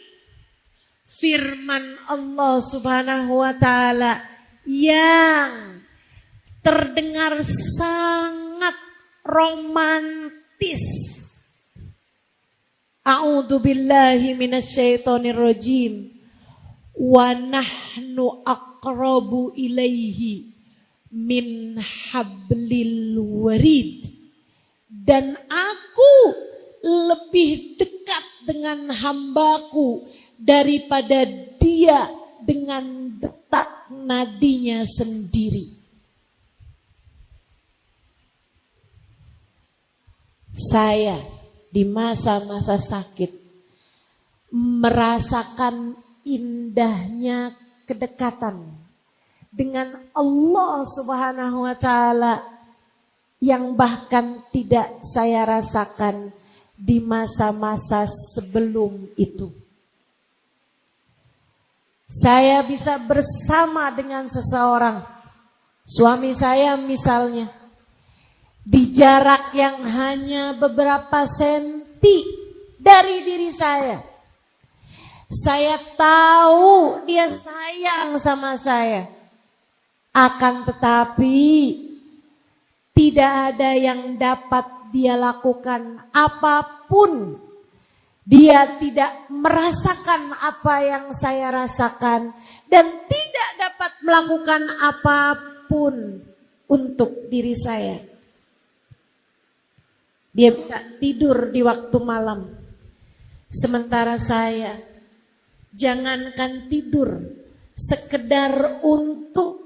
firman Allah Subhanahu wa taala yang terdengar sangat romantis. A'udzu billahi minasyaitonir rajim. Wa nahnu aqrabu ilaihi min hablil warid. Dan aku lebih dekat dengan hambaku daripada dia dengan detak nadinya sendiri. Saya di masa-masa sakit merasakan indahnya kedekatan dengan Allah Subhanahu wa taala yang bahkan tidak saya rasakan di masa-masa sebelum itu. Saya bisa bersama dengan seseorang, suami saya misalnya, di jarak yang hanya beberapa senti dari diri saya. Saya tahu dia sayang sama saya. Akan tetapi tidak ada yang dapat dia lakukan apapun. Dia tidak merasakan apa yang saya rasakan dan tidak dapat melakukan apapun untuk diri saya. Dia bisa tidur di waktu malam. Sementara saya, jangankan tidur, sekedar untuk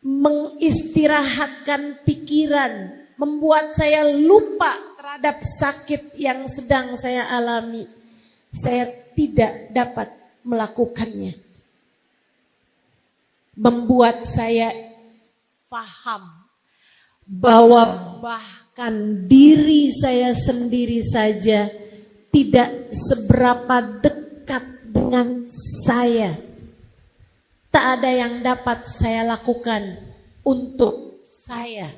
mengistirahatkan pikiran, membuat saya lupa terhadap sakit yang sedang saya alami. Saya tidak dapat melakukannya. Membuat saya paham bahwa bahkan diri saya sendiri saja tidak seberapa dekat dengan saya. Tak ada yang dapat saya lakukan untuk saya.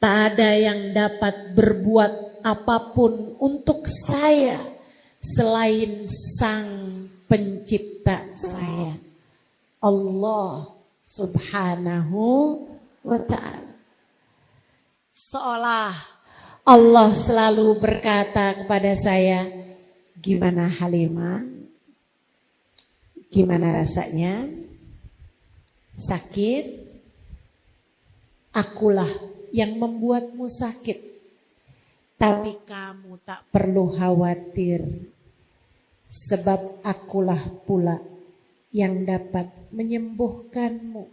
Tak ada yang dapat berbuat apapun untuk saya selain Sang Pencipta saya, Allah Subhanahu wa ta'ala. Seolah Allah selalu berkata kepada saya, gimana Halimah? Gimana rasanya? Sakit? Akulah yang membuatmu sakit. Tapi kamu tak perlu khawatir. Sebab akulah pula yang dapat menyembuhkanmu.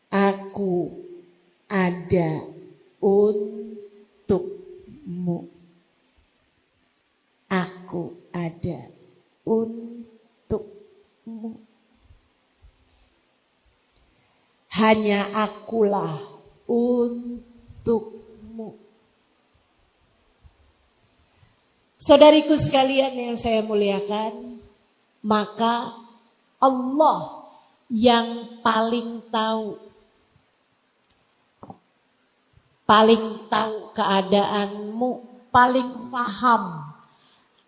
Aku ada untukmu. Aku ada untukmu. Hanya akulah untukmu. Saudariku sekalian yang saya muliakan, maka Allah yang paling tahu keadaanmu, paling paham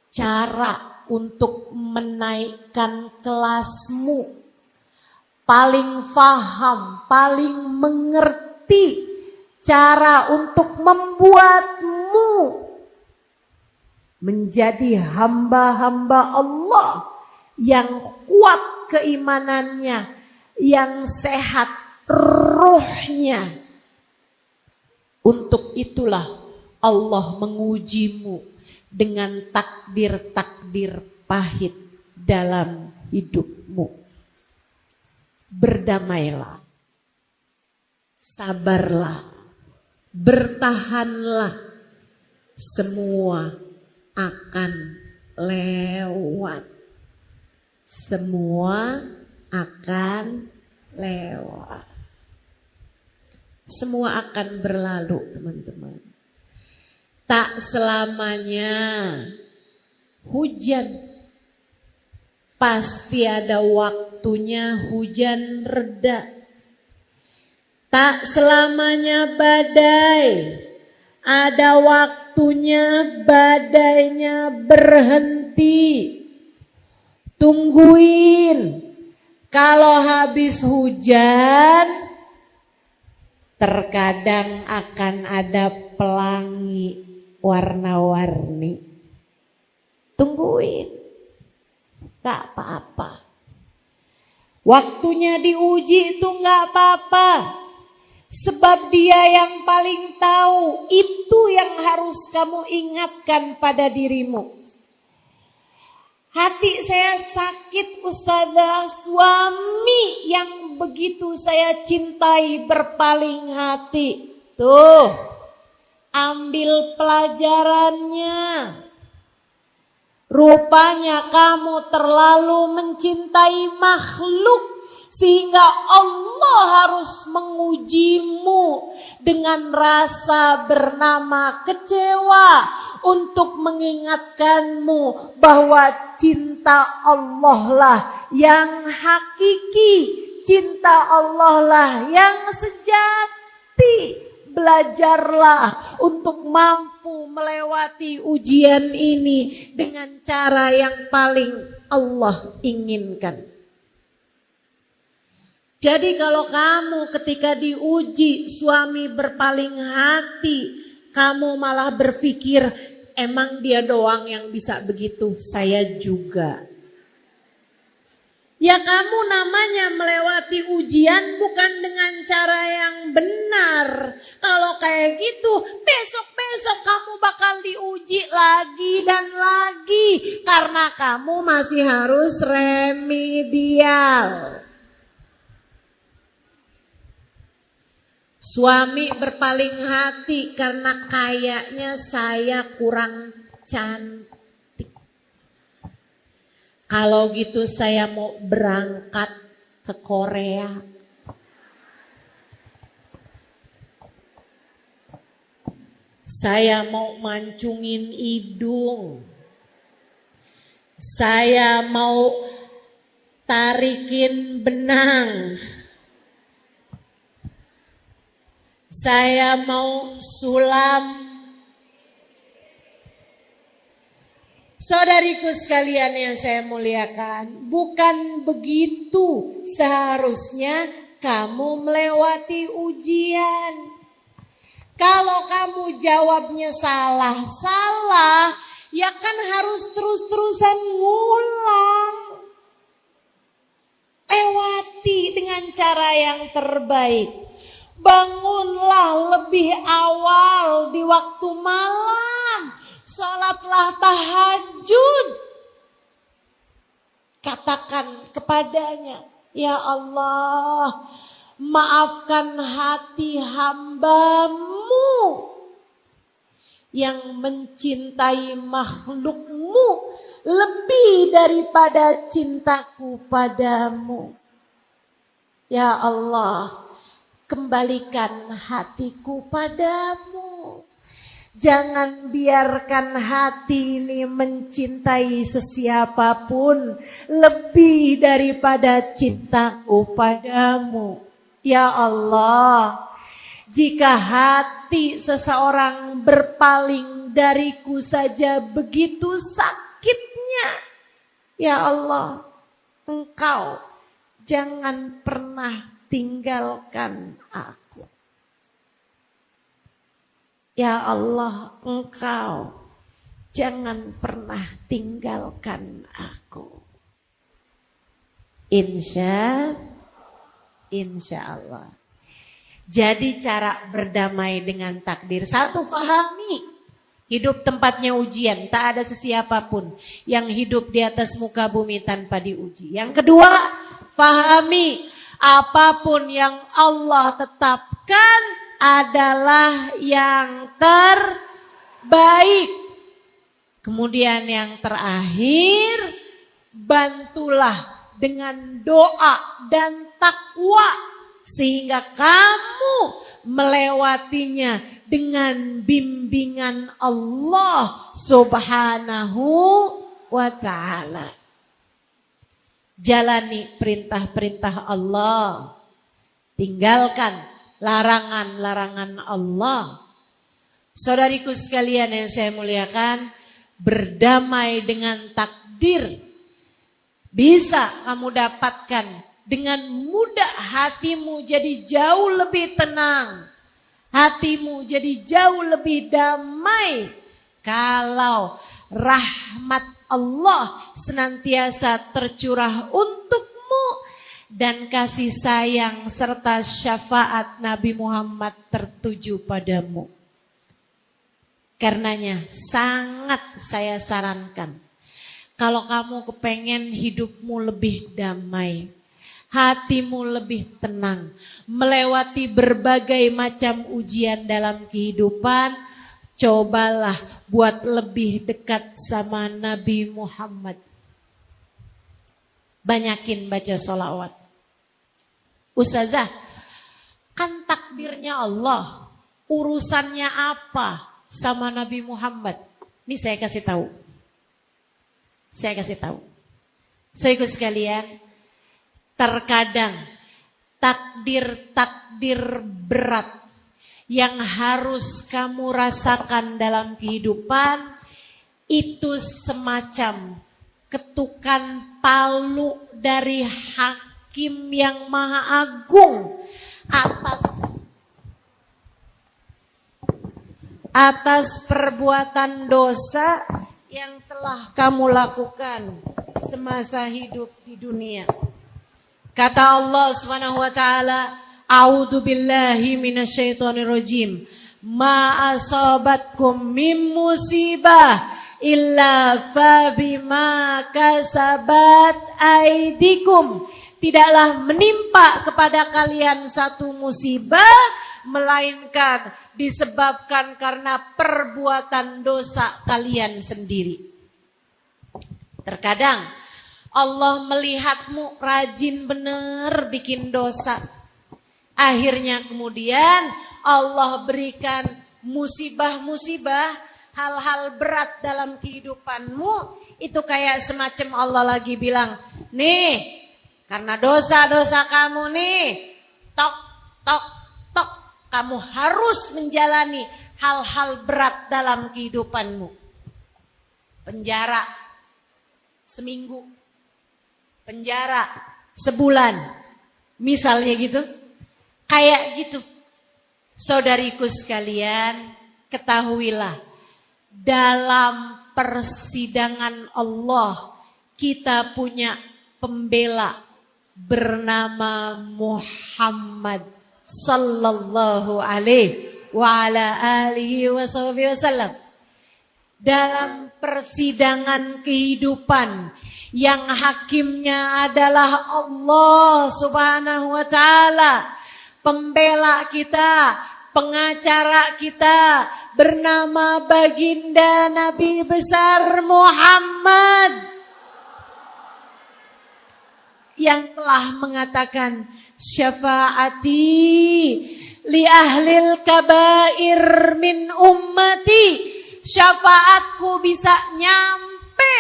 cara untuk menaikkan kelasmu, paling paham, paling mengerti cara untuk membuatmu menjadi hamba-hamba Allah yang kuat keimanannya, yang sehat ruhnya. Untuk itulah Allah mengujimu dengan takdir-takdir pahit dalam hidupmu. Berdamailah, sabarlah, bertahanlah, semua akan lewat. Semua akan lewat. Semua akan berlalu, teman-teman. Tak selamanya hujan. Pasti ada waktunya hujan reda. Tak selamanya badai. Ada waktunya badainya berhenti. Tungguin. Kalau habis hujan, terkadang akan ada pelangi warna-warni. Tungguin. Gak apa-apa. Waktunya diuji itu gak apa-apa. Sebab dia yang paling tahu. Itu yang harus kamu ingatkan pada dirimu. Hati saya sakit Ustazah, suami yang begitu saya cintai berpaling hati. Tuh, ambil pelajarannya. Rupanya kamu terlalu mencintai makhluk sehingga Allah harus mengujimu dengan rasa bernama kecewa untuk mengingatkanmu bahwa cinta Allah lah yang hakiki, cinta Allah lah yang sejati. Belajarlah untuk mampu melewati ujian ini dengan cara yang paling Allah inginkan. Jadi kalau kamu ketika diuji suami berpaling hati, kamu malah berpikir emang dia doang yang bisa begitu, saya juga. Ya kamu namanya melewati ujian bukan dengan cara yang benar. Kalau kayak gitu, besok-besok kamu bakal diuji lagi dan lagi. Karena kamu masih harus remedial. Suami berpaling hati karena kayaknya saya kurang cantik. Kalau gitu saya mau berangkat ke Korea. Saya mau mancungin hidung. Saya mau tarikin benang. Saya mau sulam. Saudariku sekalian yang saya muliakan, bukan begitu seharusnya kamu melewati ujian. Kalau kamu jawabnya salah, ya kan harus terus-terusan ngulang. Lewati dengan cara yang terbaik. Bangunlah lebih awal di waktu malam. Sholatlah tahajud. Katakan kepadanya, ya Allah, maafkan hati hambamu yang mencintai makhlukmu lebih daripada cintaku padamu. Ya Allah, kembalikan hatiku padamu. Jangan biarkan hati ini mencintai sesiapapun lebih daripada cintaku padamu. Ya Allah, jika hati seseorang berpaling dariku saja begitu sakitnya, ya Allah, Engkau jangan pernah tinggalkan aku. Ya Allah, Engkau jangan pernah tinggalkan aku. Insya Allah. Jadi cara berdamai dengan takdir. Satu, pahami hidup tempatnya ujian. Tak ada sesiapapun yang hidup di atas muka bumi tanpa diuji. Yang kedua, pahami apapun yang Allah tetapkan adalah yang terbaik. Kemudian yang terakhir, bantulah dengan doa dan takwa sehingga kamu melewatinya dengan bimbingan Allah Subhanahu wa ta'ala. Jalani perintah-perintah Allah. Tinggalkan larangan-larangan Allah. Saudariku sekalian yang saya muliakan, berdamai dengan takdir bisa kamu dapatkan dengan mudah. Hatimu jadi jauh lebih tenang, hatimu jadi jauh lebih damai kalau rahmat Allah senantiasa tercurah untukmu dan kasih sayang serta syafaat Nabi Muhammad tertuju padamu. Karenanya sangat saya sarankan, kalau kamu kepengen hidupmu lebih damai, hatimu lebih tenang, melewati berbagai macam ujian dalam kehidupan, cobalah buat lebih dekat sama Nabi Muhammad. Banyakin baca sholawat. Ustazah, kan takdirnya Allah, urusannya apa sama Nabi Muhammad? Ini saya kasih tahu. Saudaraku sekalian, terkadang takdir-takdir berat yang harus kamu rasakan dalam kehidupan itu semacam ketukan palu dari Hakim yang Maha Agung atas perbuatan dosa yang telah kamu lakukan semasa hidup di dunia. Kata Allah Subhanahu wa taala, a'udzu billahi minasyaitonir rajim. Ma asabatkum min musibah illa fa bima kasabat aidikum. Tidaklah menimpa kepada kalian satu musibah melainkan disebabkan karena perbuatan dosa kalian sendiri. Terkadang Allah melihatmu rajin bener bikin dosa. Akhirnya kemudian Allah berikan musibah-musibah, hal-hal berat dalam kehidupanmu. Itu kayak semacam Allah lagi bilang, nih karena dosa-dosa kamu nih, tok, kamu harus menjalani hal-hal berat dalam kehidupanmu. Penjara seminggu, penjara sebulan, misalnya gitu. Kayak gitu. Saudariku sekalian, ketahuilah, dalam persidangan Allah kita punya pembela bernama Muhammad sallallahu alaihi wa ala alihi wasallam. Dalam persidangan kehidupan yang hakimnya adalah Allah Subhanahu wa taala, pembela kita, pengacara kita bernama baginda Nabi besar Muhammad yang telah mengatakan, syafaati li ahlil kabair min ummati. Syafaatku bisa nyampe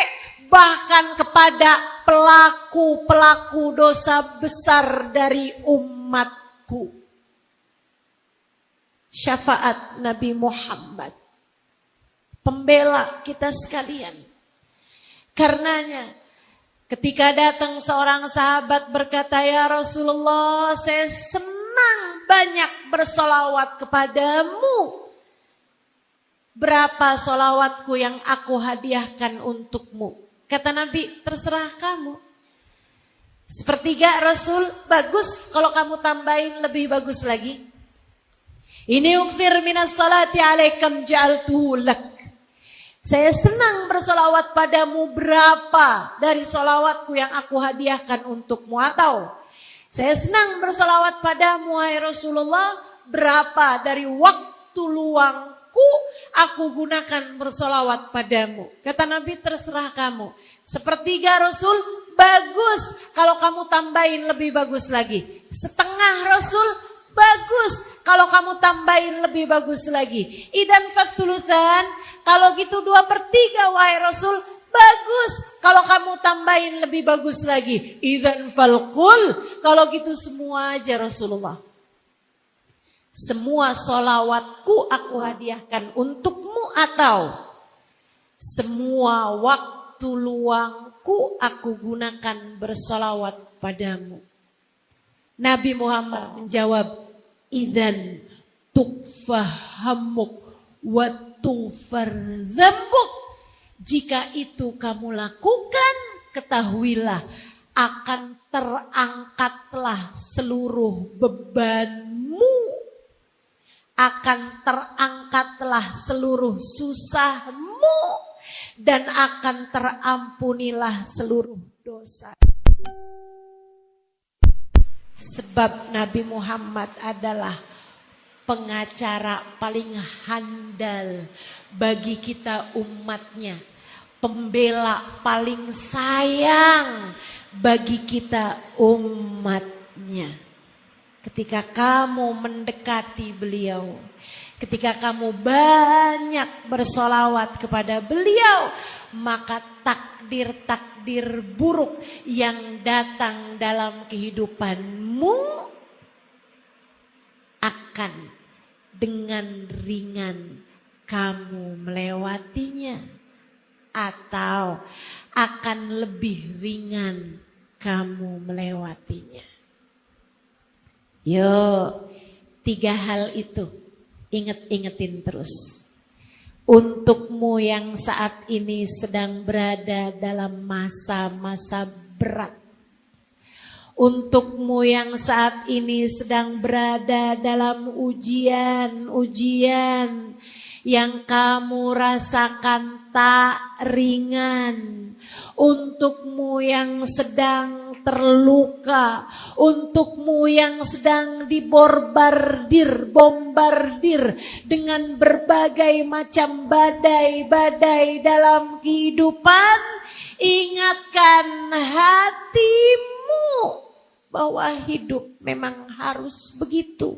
bahkan kepada pelaku-pelaku dosa besar dari umatku. Syafaat Nabi Muhammad, pembela kita sekalian. Karenanya ketika datang seorang sahabat berkata, ya Rasulullah, saya senang banyak bersolawat kepadamu. Berapa solawatku yang aku hadiahkan untukmu? Kata Nabi, terserah kamu. Sepertiga Rasul, bagus kalau kamu tambahin lebih bagus lagi. Ini ukfir minas salati alaikam ja'altuhu lak. Saya senang bersolawat padamu, berapa dari solawatku yang aku hadiahkan untukmu. Atau saya senang bersolawat padamu, hai Rasulullah, berapa dari waktu luangku aku gunakan bersolawat padamu. Kata Nabi, terserah kamu. Sepertiga Rasul, bagus kalau kamu tambahin lebih bagus lagi. Setengah Rasul, bagus kalau kamu tambahin lebih bagus lagi. Idan fathuluthan, kalau gitu 2/3 wahai Rasul, Bagus. Kalau kamu tambahin lebih bagus lagi. Idzan falqul. Kalau gitu semua aja Rasulullah. Semua sholawatku aku hadiahkan untukmu, atau semua waktu luangku aku gunakan bersolawat padamu. Nabi Muhammad menjawab, idzan tukfahamuk wa tughfar dzambuk. Jika itu kamu lakukan, ketahuilah akan terangkatlah seluruh bebanmu. Akan terangkatlah seluruh susahmu. Dan akan terampunilah seluruh dosa. Sebab Nabi Muhammad adalah pengacara paling handal bagi kita umatnya. Pembela paling sayang bagi kita umatnya. Ketika kamu mendekati beliau, ketika kamu banyak bersolawat kepada beliau, maka takdir-takdir buruk yang datang dalam kehidupanmu akan dengan ringan kamu melewatinya, atau akan lebih ringan kamu melewatinya. Yuk, 3 hal itu inget-ingetin terus. Untukmu yang saat ini sedang berada dalam masa-masa berat. Untukmu yang saat ini sedang berada dalam ujian-ujian yang kamu rasakan tak ringan. Untukmu yang sedang terluka, untukmu yang sedang bombardir dengan berbagai macam badai-badai dalam kehidupan, ingatkan hatimu bahwa hidup memang harus begitu.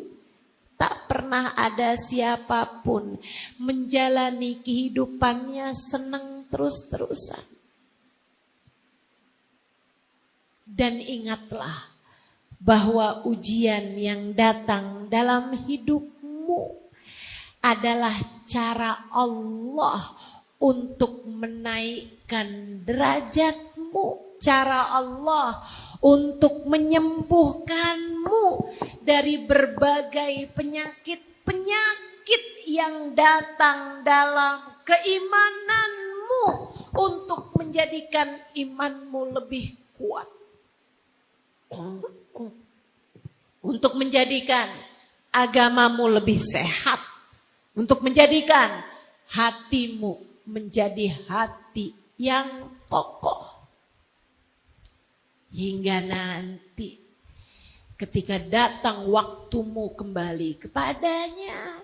Tak pernah ada siapapun menjalani kehidupannya senang terus-terusan. Dan ingatlah bahwa ujian yang datang dalam hidupmu adalah cara Allah untuk menaikkan derajatmu. Cara Allah untuk menyembuhkanmu dari berbagai penyakit-penyakit yang datang dalam keimananmu, untuk menjadikan imanmu lebih kuat, untuk menjadikan agamamu lebih sehat, untuk menjadikan hatimu menjadi hati yang kokoh. Hingga nanti ketika datang waktumu kembali kepadanya,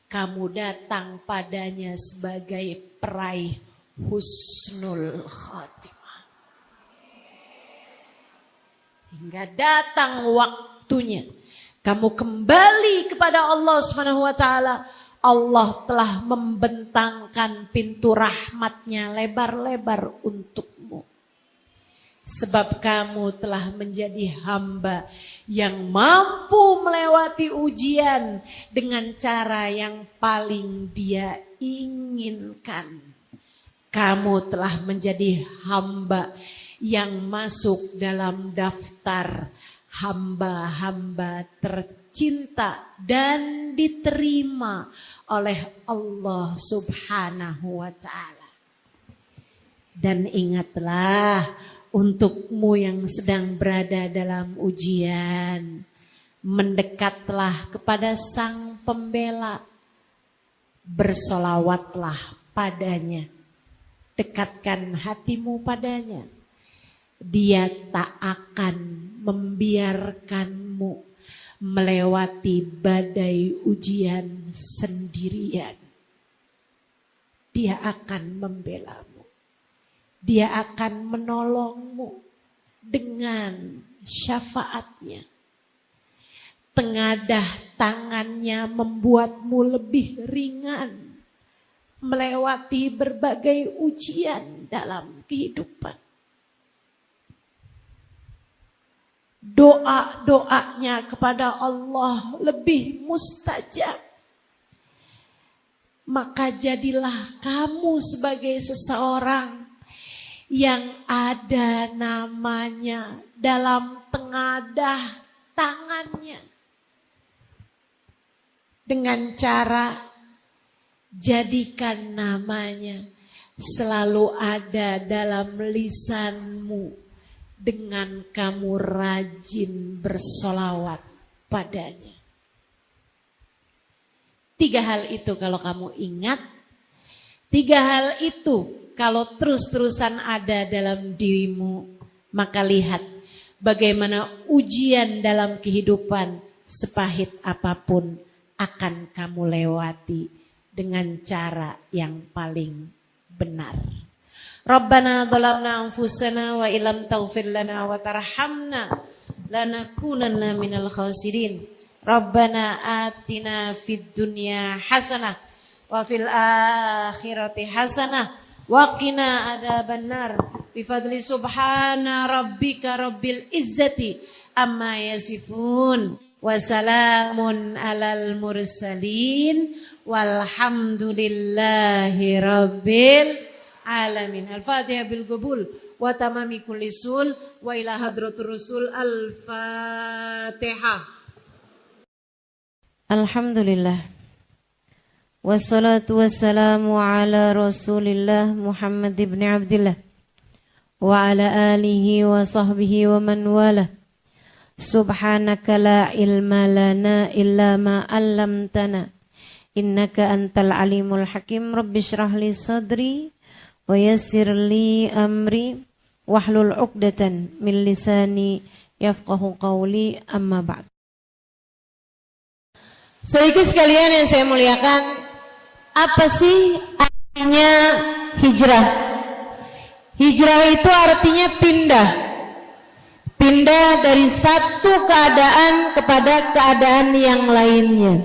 kamu datang padanya sebagai peraih husnul khatimah. Hingga datang waktunya kamu kembali kepada Allah Subhanahu wa taala. Allah telah membentangkan pintu rahmatnya lebar-lebar untukmu. Sebab kamu telah menjadi hamba yang mampu melewati ujian dengan cara yang paling dia inginkan. Kamu telah menjadi hamba yang masuk dalam daftar hamba-hamba tercinta dan diterima oleh Allah Subhanahu wa taala. Dan ingatlah, untukmu yang sedang berada dalam ujian, mendekatlah kepada Sang Pembela, bersolawatlah padanya, dekatkan hatimu padanya. Dia tak akan membiarkanmu melewati badai ujian sendirian. Dia akan membelamu. Dia akan menolongmu dengan syafaatnya. Tengadah tangannya membuatmu lebih ringan. melewati berbagai ujian dalam kehidupan. Doa-doanya kepada Allah lebih mustajab. Maka jadilah kamu sebagai seseorang yang ada namanya dalam tengadah tangannya. Dengan cara jadikan namanya selalu ada dalam lisanmu dengan kamu rajin bersolawat padanya. 3 hal itu kalau kamu ingat, 3 hal itu kalau terus-terusan ada dalam dirimu, maka lihat bagaimana ujian dalam kehidupan sepahit apapun akan kamu lewati dengan cara yang paling benar. Rabbana dhalamna anfusana wa illam taghfir lana wa tarhamna lanakunanna minal khasirin. Rabbana atina fid dunya hasanah wa fil akhirati hasanah wa qina adzabannar. Bifadli subhana rabbika rabbil izzati amma yasifun. Wassalamun alal mursalin walhamdulillahi rabbil alamin. Al-Fatihah bil qabul wa tamami kulli sul wa ila hadratur rasul. Al-Fatihah. Alhamdulillah. Wassalatu wassalamu ala Rasulillah Muhammad ibn Abdillah wa ala alihi wa sahbihi wa man walah. Subhanaka la ilma lana illa ma 'allamtana innaka antal alimul hakim. Rabbi shrah li sadri wa yassir li amri wahlul 'uqdatan min lisani yafqahu qawli, amma ba'd. Saudaraku sekalian yang saya muliakan, apa sih artinya hijrah? Hijrah itu artinya pindah. Pindah dari satu keadaan kepada keadaan yang lainnya.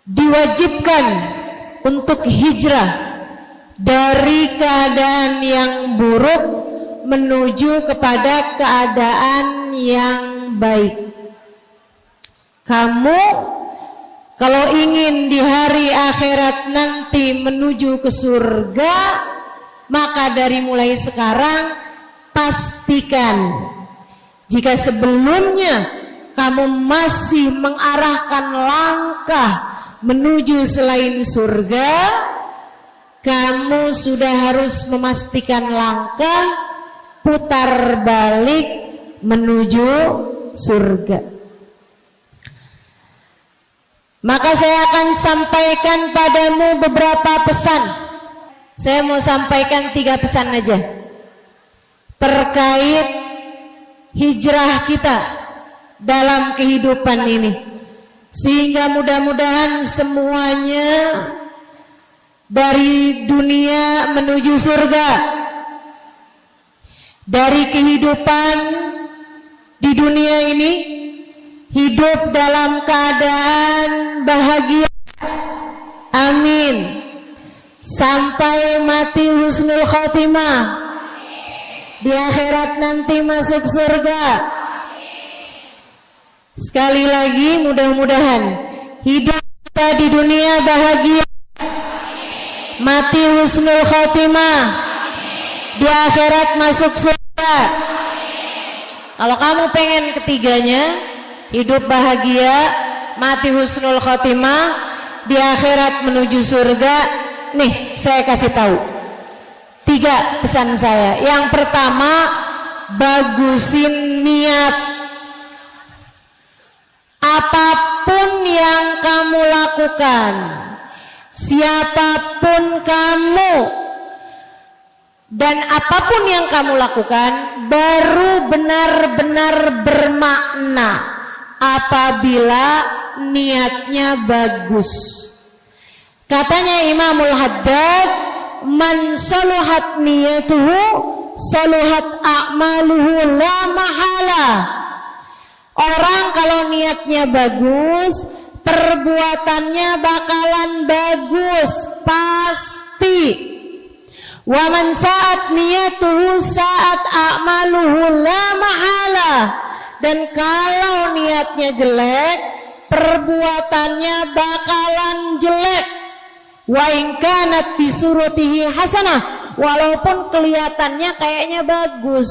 Diwajibkan untuk hijrah dari keadaan yang buruk menuju kepada keadaan yang baik. Kamu kalau ingin di hari akhirat nanti menuju ke surga, maka dari mulai sekarang pastikan jika sebelumnya kamu masih mengarahkan langkah menuju selain surga, kamu sudah harus memastikan langkah putar balik menuju surga. Maka saya akan sampaikan padamu beberapa pesan. Saya mau sampaikan 3 pesan aja terkait hijrah kita dalam kehidupan ini, sehingga mudah-mudahan semuanya dari dunia menuju surga, dari kehidupan di dunia ini hidup dalam keadaan bahagia, amin, sampai mati husnul khotimah, di akhirat nanti masuk surga. Sekali lagi mudah-mudahan hidup kita di dunia bahagia, mati husnul khotimah, di akhirat masuk surga. Kalau kamu pengen ketiganya, hidup bahagia, mati husnul khotimah, di akhirat menuju surga, nih saya kasih tahu 3 pesan saya. Yang pertama, bagusin niat. Apapun yang kamu lakukan, siapapun kamu, dan apapun yang kamu lakukan baru benar-benar bermakna apabila niatnya bagus. Katanya Imamul Haddad, man saluhat niyatuhu saluhat a'maluhu la mahala. Orang kalau niatnya bagus, perbuatannya bakalan bagus, pasti. Wa man sa'at niyatuhu sa'at a'maluhu la mahala. Dan kalau niatnya jelek, perbuatannya bakalan jelek. Wa in kanat fi suratihi hasanah, walaupun kelihatannya kayaknya bagus.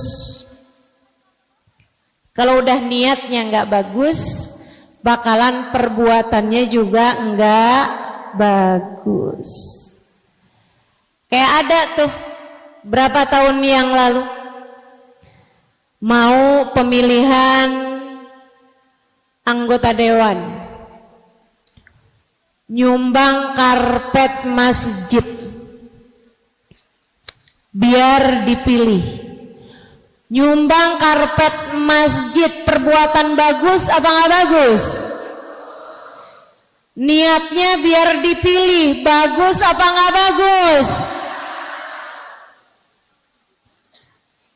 Kalau udah niatnya nggak bagus, bakalan perbuatannya juga nggak bagus. Kayak ada tuh berapa tahun yang lalu mau pemilihan anggota dewan, nyumbang karpet masjid biar dipilih. Nyumbang karpet masjid, perbuatan bagus apa nggak bagus? Niatnya biar dipilih, bagus apa nggak bagus?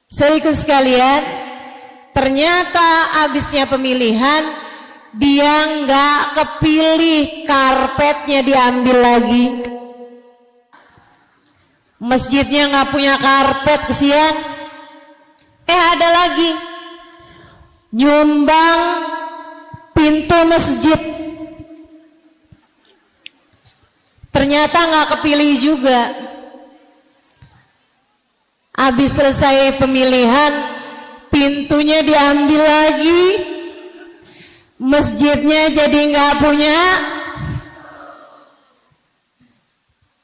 Saudaraku sekalian, ternyata abisnya pemilihan dia nggak kepilih, karpetnya diambil lagi. Masjidnya nggak punya karpet, kesian. Ada lagi nyumbang pintu masjid, ternyata nggak kepilih juga. Habis selesai pemilihan, pintunya diambil lagi, masjidnya jadi nggak punya.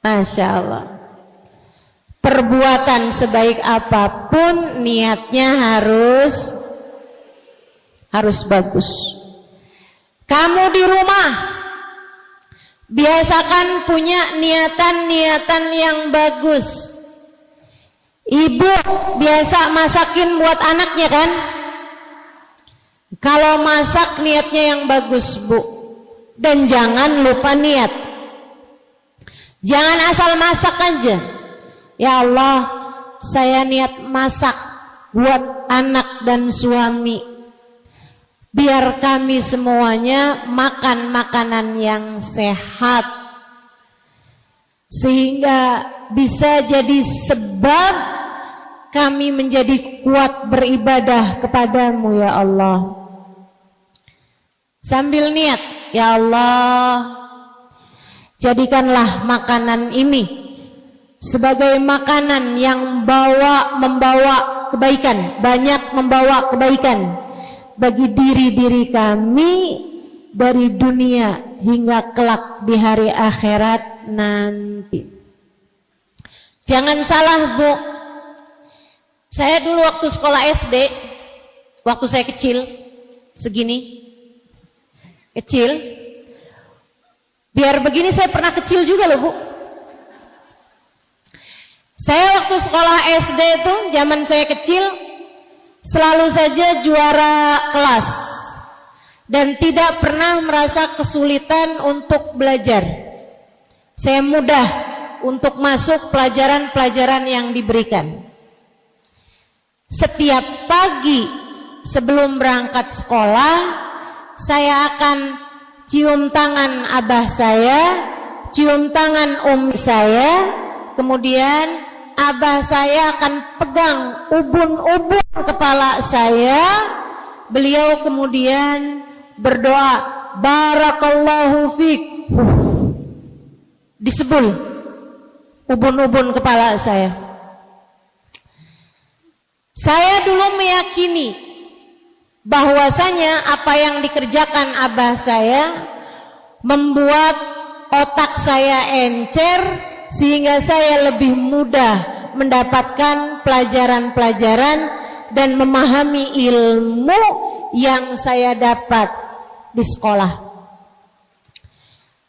Masya Allah. Perbuatan sebaik apapun, niatnya harus bagus. Kamu di rumah biasakan punya niatan-niatan yang bagus. Ibu biasa masakin buat anaknya kan? Kalau masak niatnya yang bagus, Bu. Dan jangan lupa niat. Jangan asal masak aja. Ya Allah, saya niat masak buat anak dan suami, biar kami semuanya makan makanan yang sehat, sehingga bisa jadi sebab kami menjadi kuat beribadah kepadamu ya Allah. Sambil niat, ya Allah, jadikanlah makanan ini sebagai makanan yang membawa kebaikan, banyak membawa kebaikan bagi diri-diri kami dari dunia hingga kelak di hari akhirat nanti. Jangan salah, Bu. Saya dulu waktu sekolah SD, waktu saya kecil, segini, kecil, biar begini saya pernah kecil juga loh, Bu. Saya waktu sekolah SD itu, zaman saya kecil, selalu saja juara kelas dan tidak pernah merasa kesulitan untuk belajar. Saya mudah untuk masuk pelajaran-pelajaran yang diberikan. Setiap pagi sebelum berangkat sekolah, saya akan cium tangan abah saya, cium tangan umi saya, kemudian abah saya akan pegang ubun-ubun kepala saya. Beliau kemudian berdoa, barakallahu fik. Disebul ubun-ubun kepala saya. Saya dulu meyakini bahwasanya apa yang dikerjakan abah saya membuat otak saya encer, sehingga saya lebih mudah mendapatkan pelajaran-pelajaran dan memahami ilmu yang saya dapat di sekolah.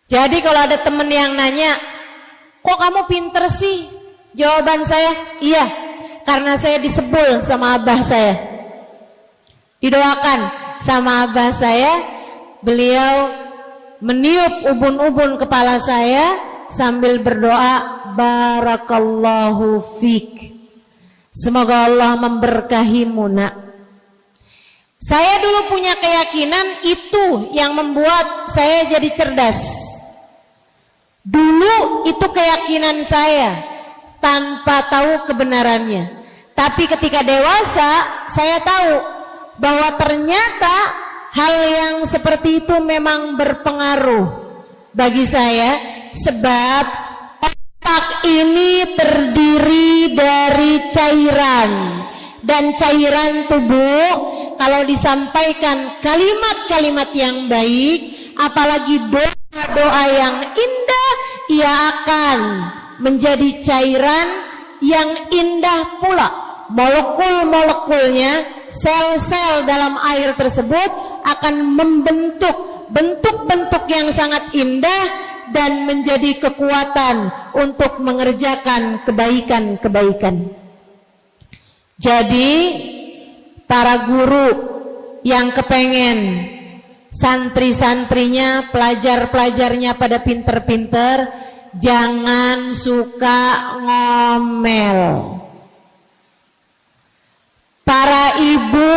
Jadi kalau ada teman yang nanya, kok kamu pinter sih? Jawaban saya, iya, karena saya disebul sama abah saya. Didoakan sama abah saya, beliau meniup ubun-ubun kepala saya sambil berdoa, barakallahu fik. Semoga Allah memberkahimu, nak. Saya dulu punya keyakinan itu yang membuat saya jadi cerdas. Dulu itu keyakinan saya tanpa tahu kebenarannya. Tapi ketika dewasa saya tahu bahwa ternyata hal yang seperti itu memang berpengaruh bagi saya, sebab otak ini terdiri dari cairan, dan cairan tubuh kalau disampaikan kalimat-kalimat yang baik, apalagi doa-doa yang indah, ia akan menjadi cairan yang indah pula. Molekul-molekulnya, sel-sel dalam air tersebut akan membentuk bentuk-bentuk yang sangat indah dan menjadi kekuatan untuk mengerjakan kebaikan-kebaikan. Jadi para guru yang kepengen santri-santrinya, pelajar-pelajarnya pada pinter-pinter, jangan suka ngomel. Para ibu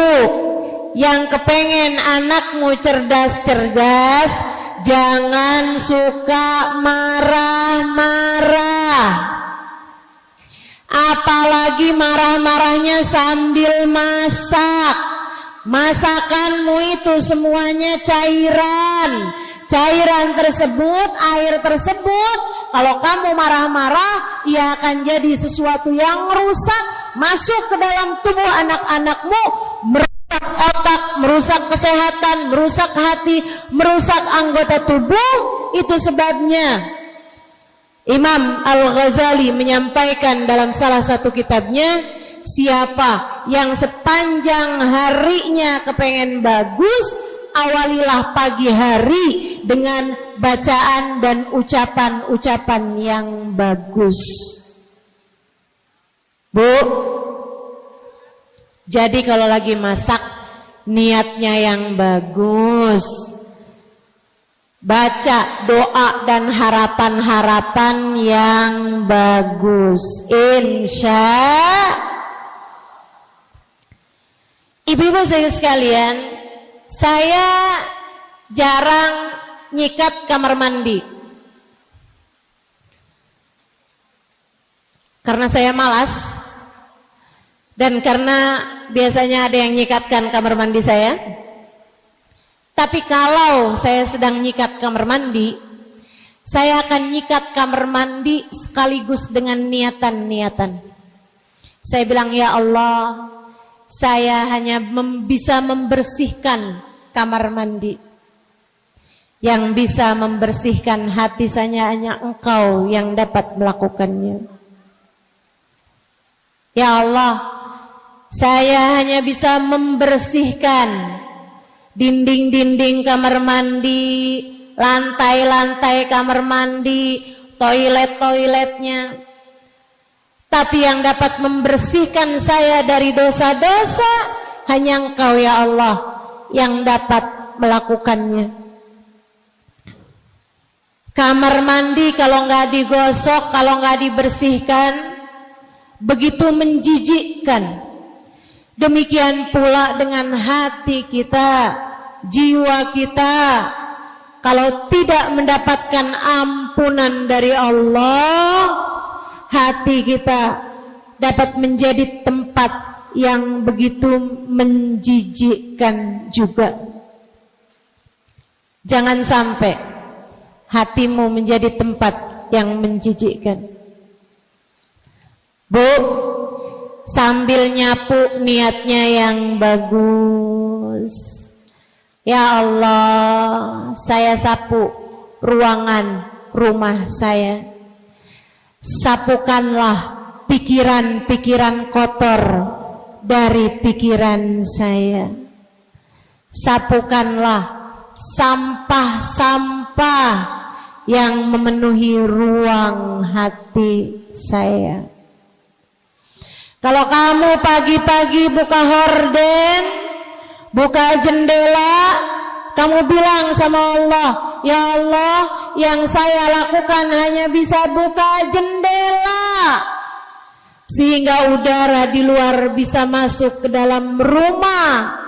yang kepengen anakmu cerdas-cerdas, jangan suka marah-marah. Apalagi marah-marahnya sambil masak. Masakanmu itu semuanya cairan. Cairan tersebut, air tersebut, kalau kamu marah-marah, ia akan jadi sesuatu yang rusak, masuk ke dalam tubuh anak-anakmu, merusak otak, merusak kesehatan, merusak hati, merusak anggota tubuh. Itu sebabnya Imam Al-Ghazali menyampaikan dalam salah satu kitabnya, siapa yang sepanjang harinya kepengen bagus, awalilah pagi hari dengan bacaan dan ucapan-ucapan yang bagus. Bu, jadi kalau lagi masak, niatnya yang bagus, baca doa dan harapan-harapan yang bagus, insya. Ibu-ibu sekalian, saya jarang nyikat kamar mandi karena saya malas, dan karena biasanya ada yang nyikatkan kamar mandi saya. Tapi kalau saya sedang nyikat kamar mandi, saya akan nyikat kamar mandi sekaligus dengan niatan-niatan. Saya bilang, ya Allah, saya hanya bisa membersihkan kamar mandi. Yang bisa membersihkan hati saya hanya Engkau yang dapat melakukannya. Ya Allah, saya hanya bisa membersihkan dinding-dinding kamar mandi, lantai-lantai kamar mandi, toilet-toiletnya. Tapi yang dapat membersihkan saya dari dosa-dosa hanya Engkau ya Allah yang dapat melakukannya. Kamar mandi kalau nggak digosok, kalau nggak dibersihkan, begitu menjijikkan. Demikian pula dengan hati kita, jiwa kita, kalau tidak mendapatkan ampunan dari Allah, hati kita dapat menjadi tempat yang begitu menjijikkan juga. Jangan sampai hatimu menjadi tempat yang menjijikkan. Bu, sambil nyapu niatnya yang bagus. Ya Allah, saya sapu ruangan rumah saya. Sapukanlah pikiran-pikiran kotor dari pikiran saya. Sapukanlah sampah-sampah yang memenuhi ruang hati saya. Kalau kamu pagi-pagi buka horden, buka jendela, kamu bilang sama Allah, ya Allah, yang saya lakukan hanya bisa buka jendela, sehingga udara di luar bisa masuk ke dalam rumah,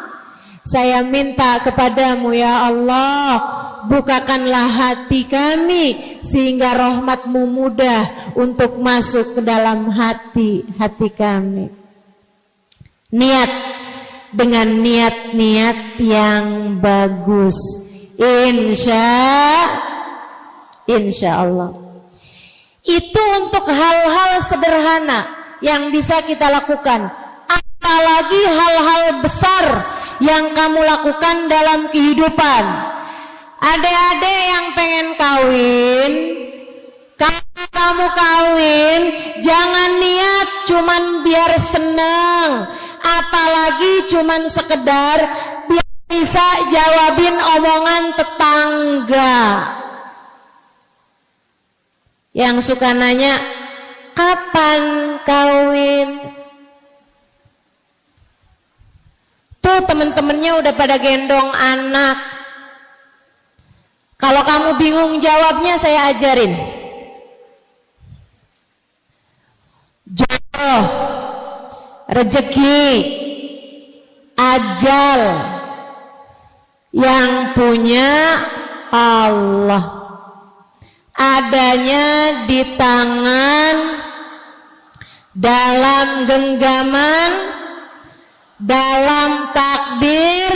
Saya minta kepadamu ya Allah, bukakanlah hati kami sehingga rahmat-Mu mudah untuk masuk ke dalam hati kami. Niat dengan niat-niat yang bagus. Insya Allah. Itu untuk hal-hal sederhana yang bisa kita lakukan. Apalagi hal-hal besar yang kamu lakukan dalam kehidupan. Adik-adik yang pengen kawin, kalau kamu kawin, jangan niat cuman biar seneng, apalagi cuman sekedar biar bisa jawabin omongan tetangga yang suka nanya, kapan kawin? Tuh temen-temennya udah pada gendong anak. Kalau kamu bingung jawabnya, saya ajarin. Jodoh, rezeki, ajal yang punya Allah, adanya di tangan, dalam genggaman, dalam takdir.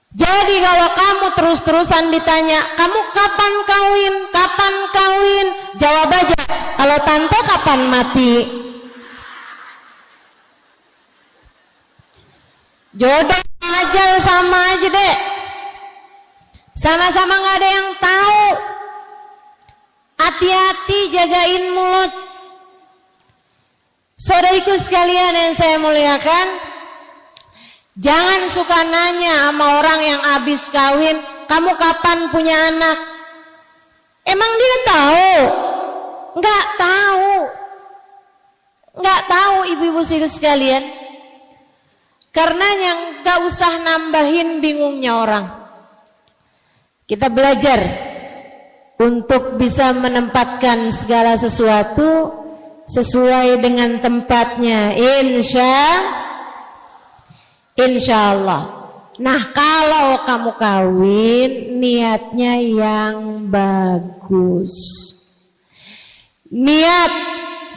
Jadi kalau kamu terus-terusan ditanya, kamu kapan kawin? Kapan kawin? Jawab aja, kalau tante kapan mati? Jodoh aja sama aja deh. Sama-sama gak ada yang tahu. Hati-hati jagain mulut. Saudariku sekalian yang saya muliakan, jangan suka nanya sama orang yang habis kawin, kamu kapan punya anak? Emang dia tahu? Enggak tahu. Enggak tahu ibu-ibu sekalian. Karenanya enggak usah nambahin bingungnya orang. Kita belajar untuk bisa menempatkan segala sesuatu sesuai dengan tempatnya, insya Allah. Nah, kalau kamu kawin, niatnya yang bagus. Niat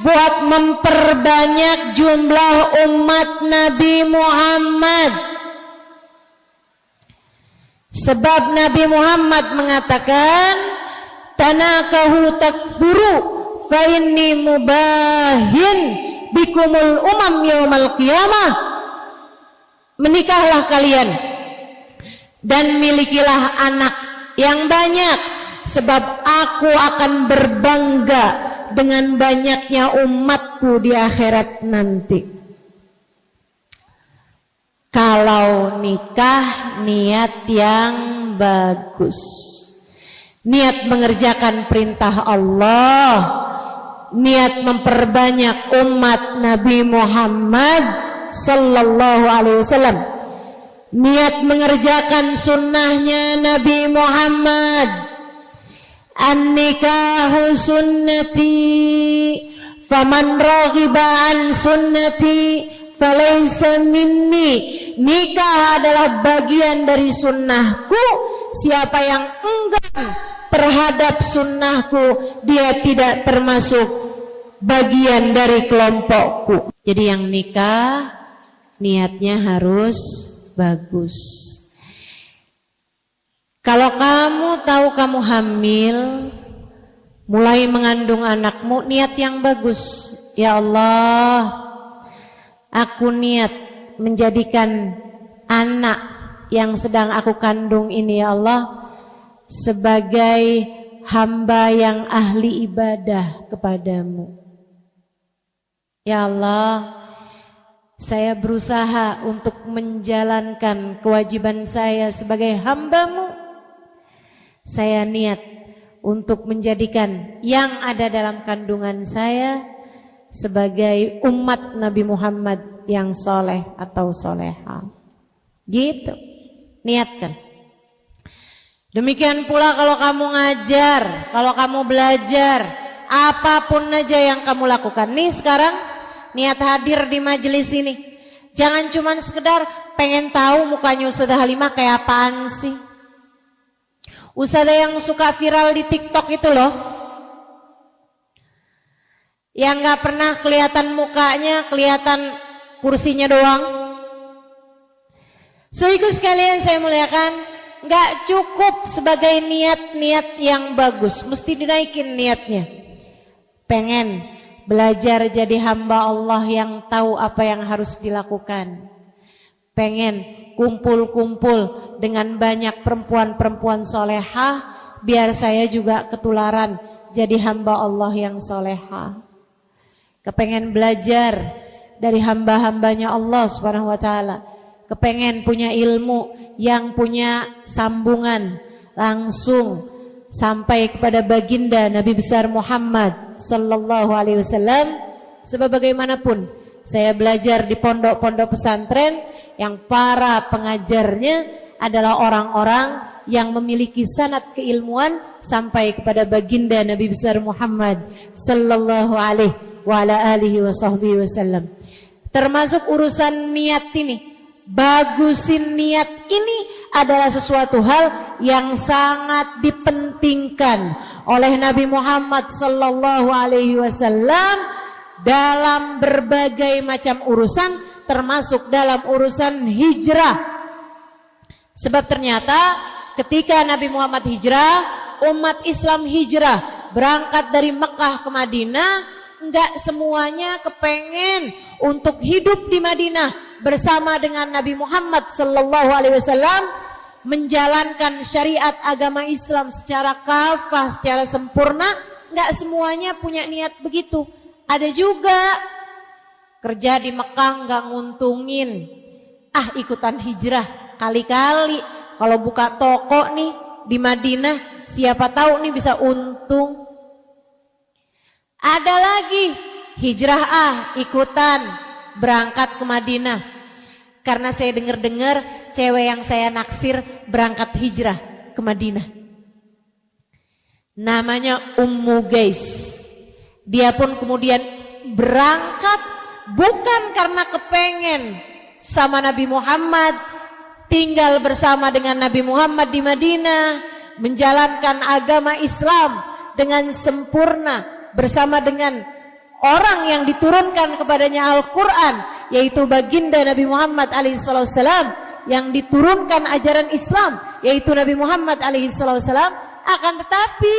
buat memperbanyak jumlah umat Nabi Muhammad. Sebab Nabi Muhammad mengatakan, tanakahu takthuru fa inni mubahin bikumul umam yaumal qiyamah. Menikahlah kalian dan milikilah anak yang banyak, sebab aku akan berbangga dengan banyaknya umatku di akhirat nanti. Kalau nikah, niat yang bagus, niat mengerjakan perintah Allah, niat memperbanyak umat Nabi Muhammad sallallahu alaihi wasallam, niat mengerjakan sunnahnya Nabi Muhammad. An-nikahu sunnati faman raghiba an sunnati falaysa minni. Nikah adalah bagian dari sunnahku. Siapa yang enggan terhadap sunnahku, dia tidak termasuk bagian dari kelompokku. Jadi yang nikah niatnya harus bagus. Kalau kamu tahu kamu hamil, mulai mengandung anakmu, niat yang bagus. Ya Allah, aku niat menjadikan anak yang sedang aku kandung ini, ya Allah, sebagai hamba yang ahli ibadah kepadamu. Ya Allah, saya berusaha untuk menjalankan kewajiban saya sebagai hamba-Mu. Saya niat untuk menjadikan yang ada dalam kandungan saya sebagai umat Nabi Muhammad yang soleh atau soleha. Gitu, niatkan. Demikian pula kalau kamu ngajar, kalau kamu belajar, apapun aja yang kamu lakukan. Nih sekarang niat hadir di majelis ini, jangan cuma sekedar pengen tahu mukanya Ustazah Halimah kayak apaan sih? Ustazah yang suka viral di TikTok itu loh, yang gak pernah kelihatan mukanya, kelihatan kursinya doang. So ikut sekalian saya muliakan, gak cukup sebagai niat-niat yang bagus, mesti dinaikin niatnya. Pengen belajar jadi hamba Allah yang tahu apa yang harus dilakukan. Pengen kumpul-kumpul dengan banyak perempuan-perempuan solehah, biar saya juga ketularan jadi hamba Allah yang solehah. Kepengen belajar dari hamba-hambanya Allah Subhanahu wa ta'ala. Kepengen punya ilmu yang punya sambungan langsung sampai kepada baginda Nabi besar Muhammad sallallahu alaihi wasallam. Sebagaimanapun saya belajar di pondok-pondok pesantren yang para pengajarnya adalah orang-orang yang memiliki sanad keilmuan sampai kepada baginda Nabi besar Muhammad sallallahu alaihi wa ala alihi wa sahbihi wasallam. Termasuk urusan niat ini. Bagusin niat ini adalah sesuatu hal yang sangat dipentingkan oleh Nabi Muhammad sallallahu alaihi wasallam dalam berbagai macam urusan, termasuk dalam urusan hijrah. Sebab ternyata ketika Nabi Muhammad hijrah, umat Islam hijrah berangkat dari Mekah ke Madinah, enggak semuanya kepengen untuk hidup di Madinah bersama dengan Nabi Muhammad sallallahu alaihi wasallam, menjalankan syariat agama Islam secara kafah, secara sempurna. Enggak semuanya punya niat begitu. Ada juga kerja di Mekah enggak nguntungin, ikutan hijrah kali-kali. Kalau buka toko nih di Madinah, siapa tahu nih bisa untung. Ada lagi hijrah ikutan berangkat ke Madinah karena saya dengar-dengar cewek yang saya naksir berangkat hijrah ke Madinah. Namanya Ummu Gais. Dia pun kemudian berangkat bukan karena kepengen sama Nabi Muhammad, tinggal bersama dengan Nabi Muhammad di Madinah, menjalankan agama Islam dengan sempurna bersama dengan orang yang diturunkan kepadanya Al-Quran, yaitu baginda Nabi Muhammad alaihissalam, yang diturunkan ajaran Islam, yaitu Nabi Muhammad alaihissalam. Akan tetapi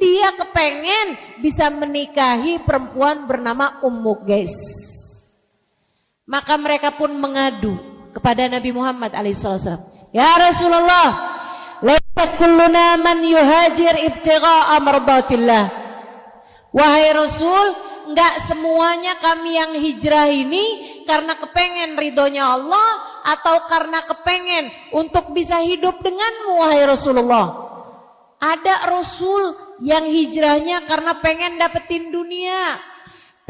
dia kepengen bisa menikahi perempuan bernama Ummu Gais. Maka mereka pun mengadu kepada Nabi Muhammad alaihissalam, ya Rasulullah, laisa kulluna man yuhajir ibtigha'a mardatillah. Wahai Rasul, enggak semuanya kami yang hijrah ini karena kepengen ridhonya Allah atau karena kepengen untuk bisa hidup denganmu wahai Rasulullah. Ada Rasul yang hijrahnya karena pengen dapetin dunia,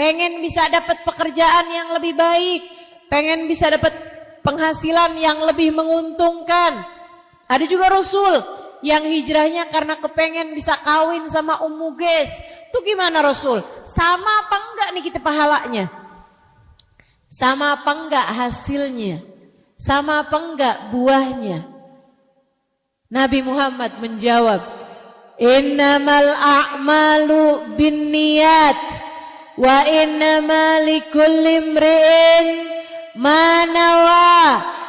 pengen bisa dapat pekerjaan yang lebih baik, pengen bisa dapat penghasilan yang lebih menguntungkan. Ada juga Rasul yang hijrahnya karena kepengen bisa kawin sama Ummu Gais. Itu gimana Rasul? Sama apa enggak nih kita pahalanya? Sama apa enggak hasilnya? Sama apa enggak buahnya? Nabi Muhammad menjawab, innamal a'malu binniyat wa innamal likulli imri'in ma nawa.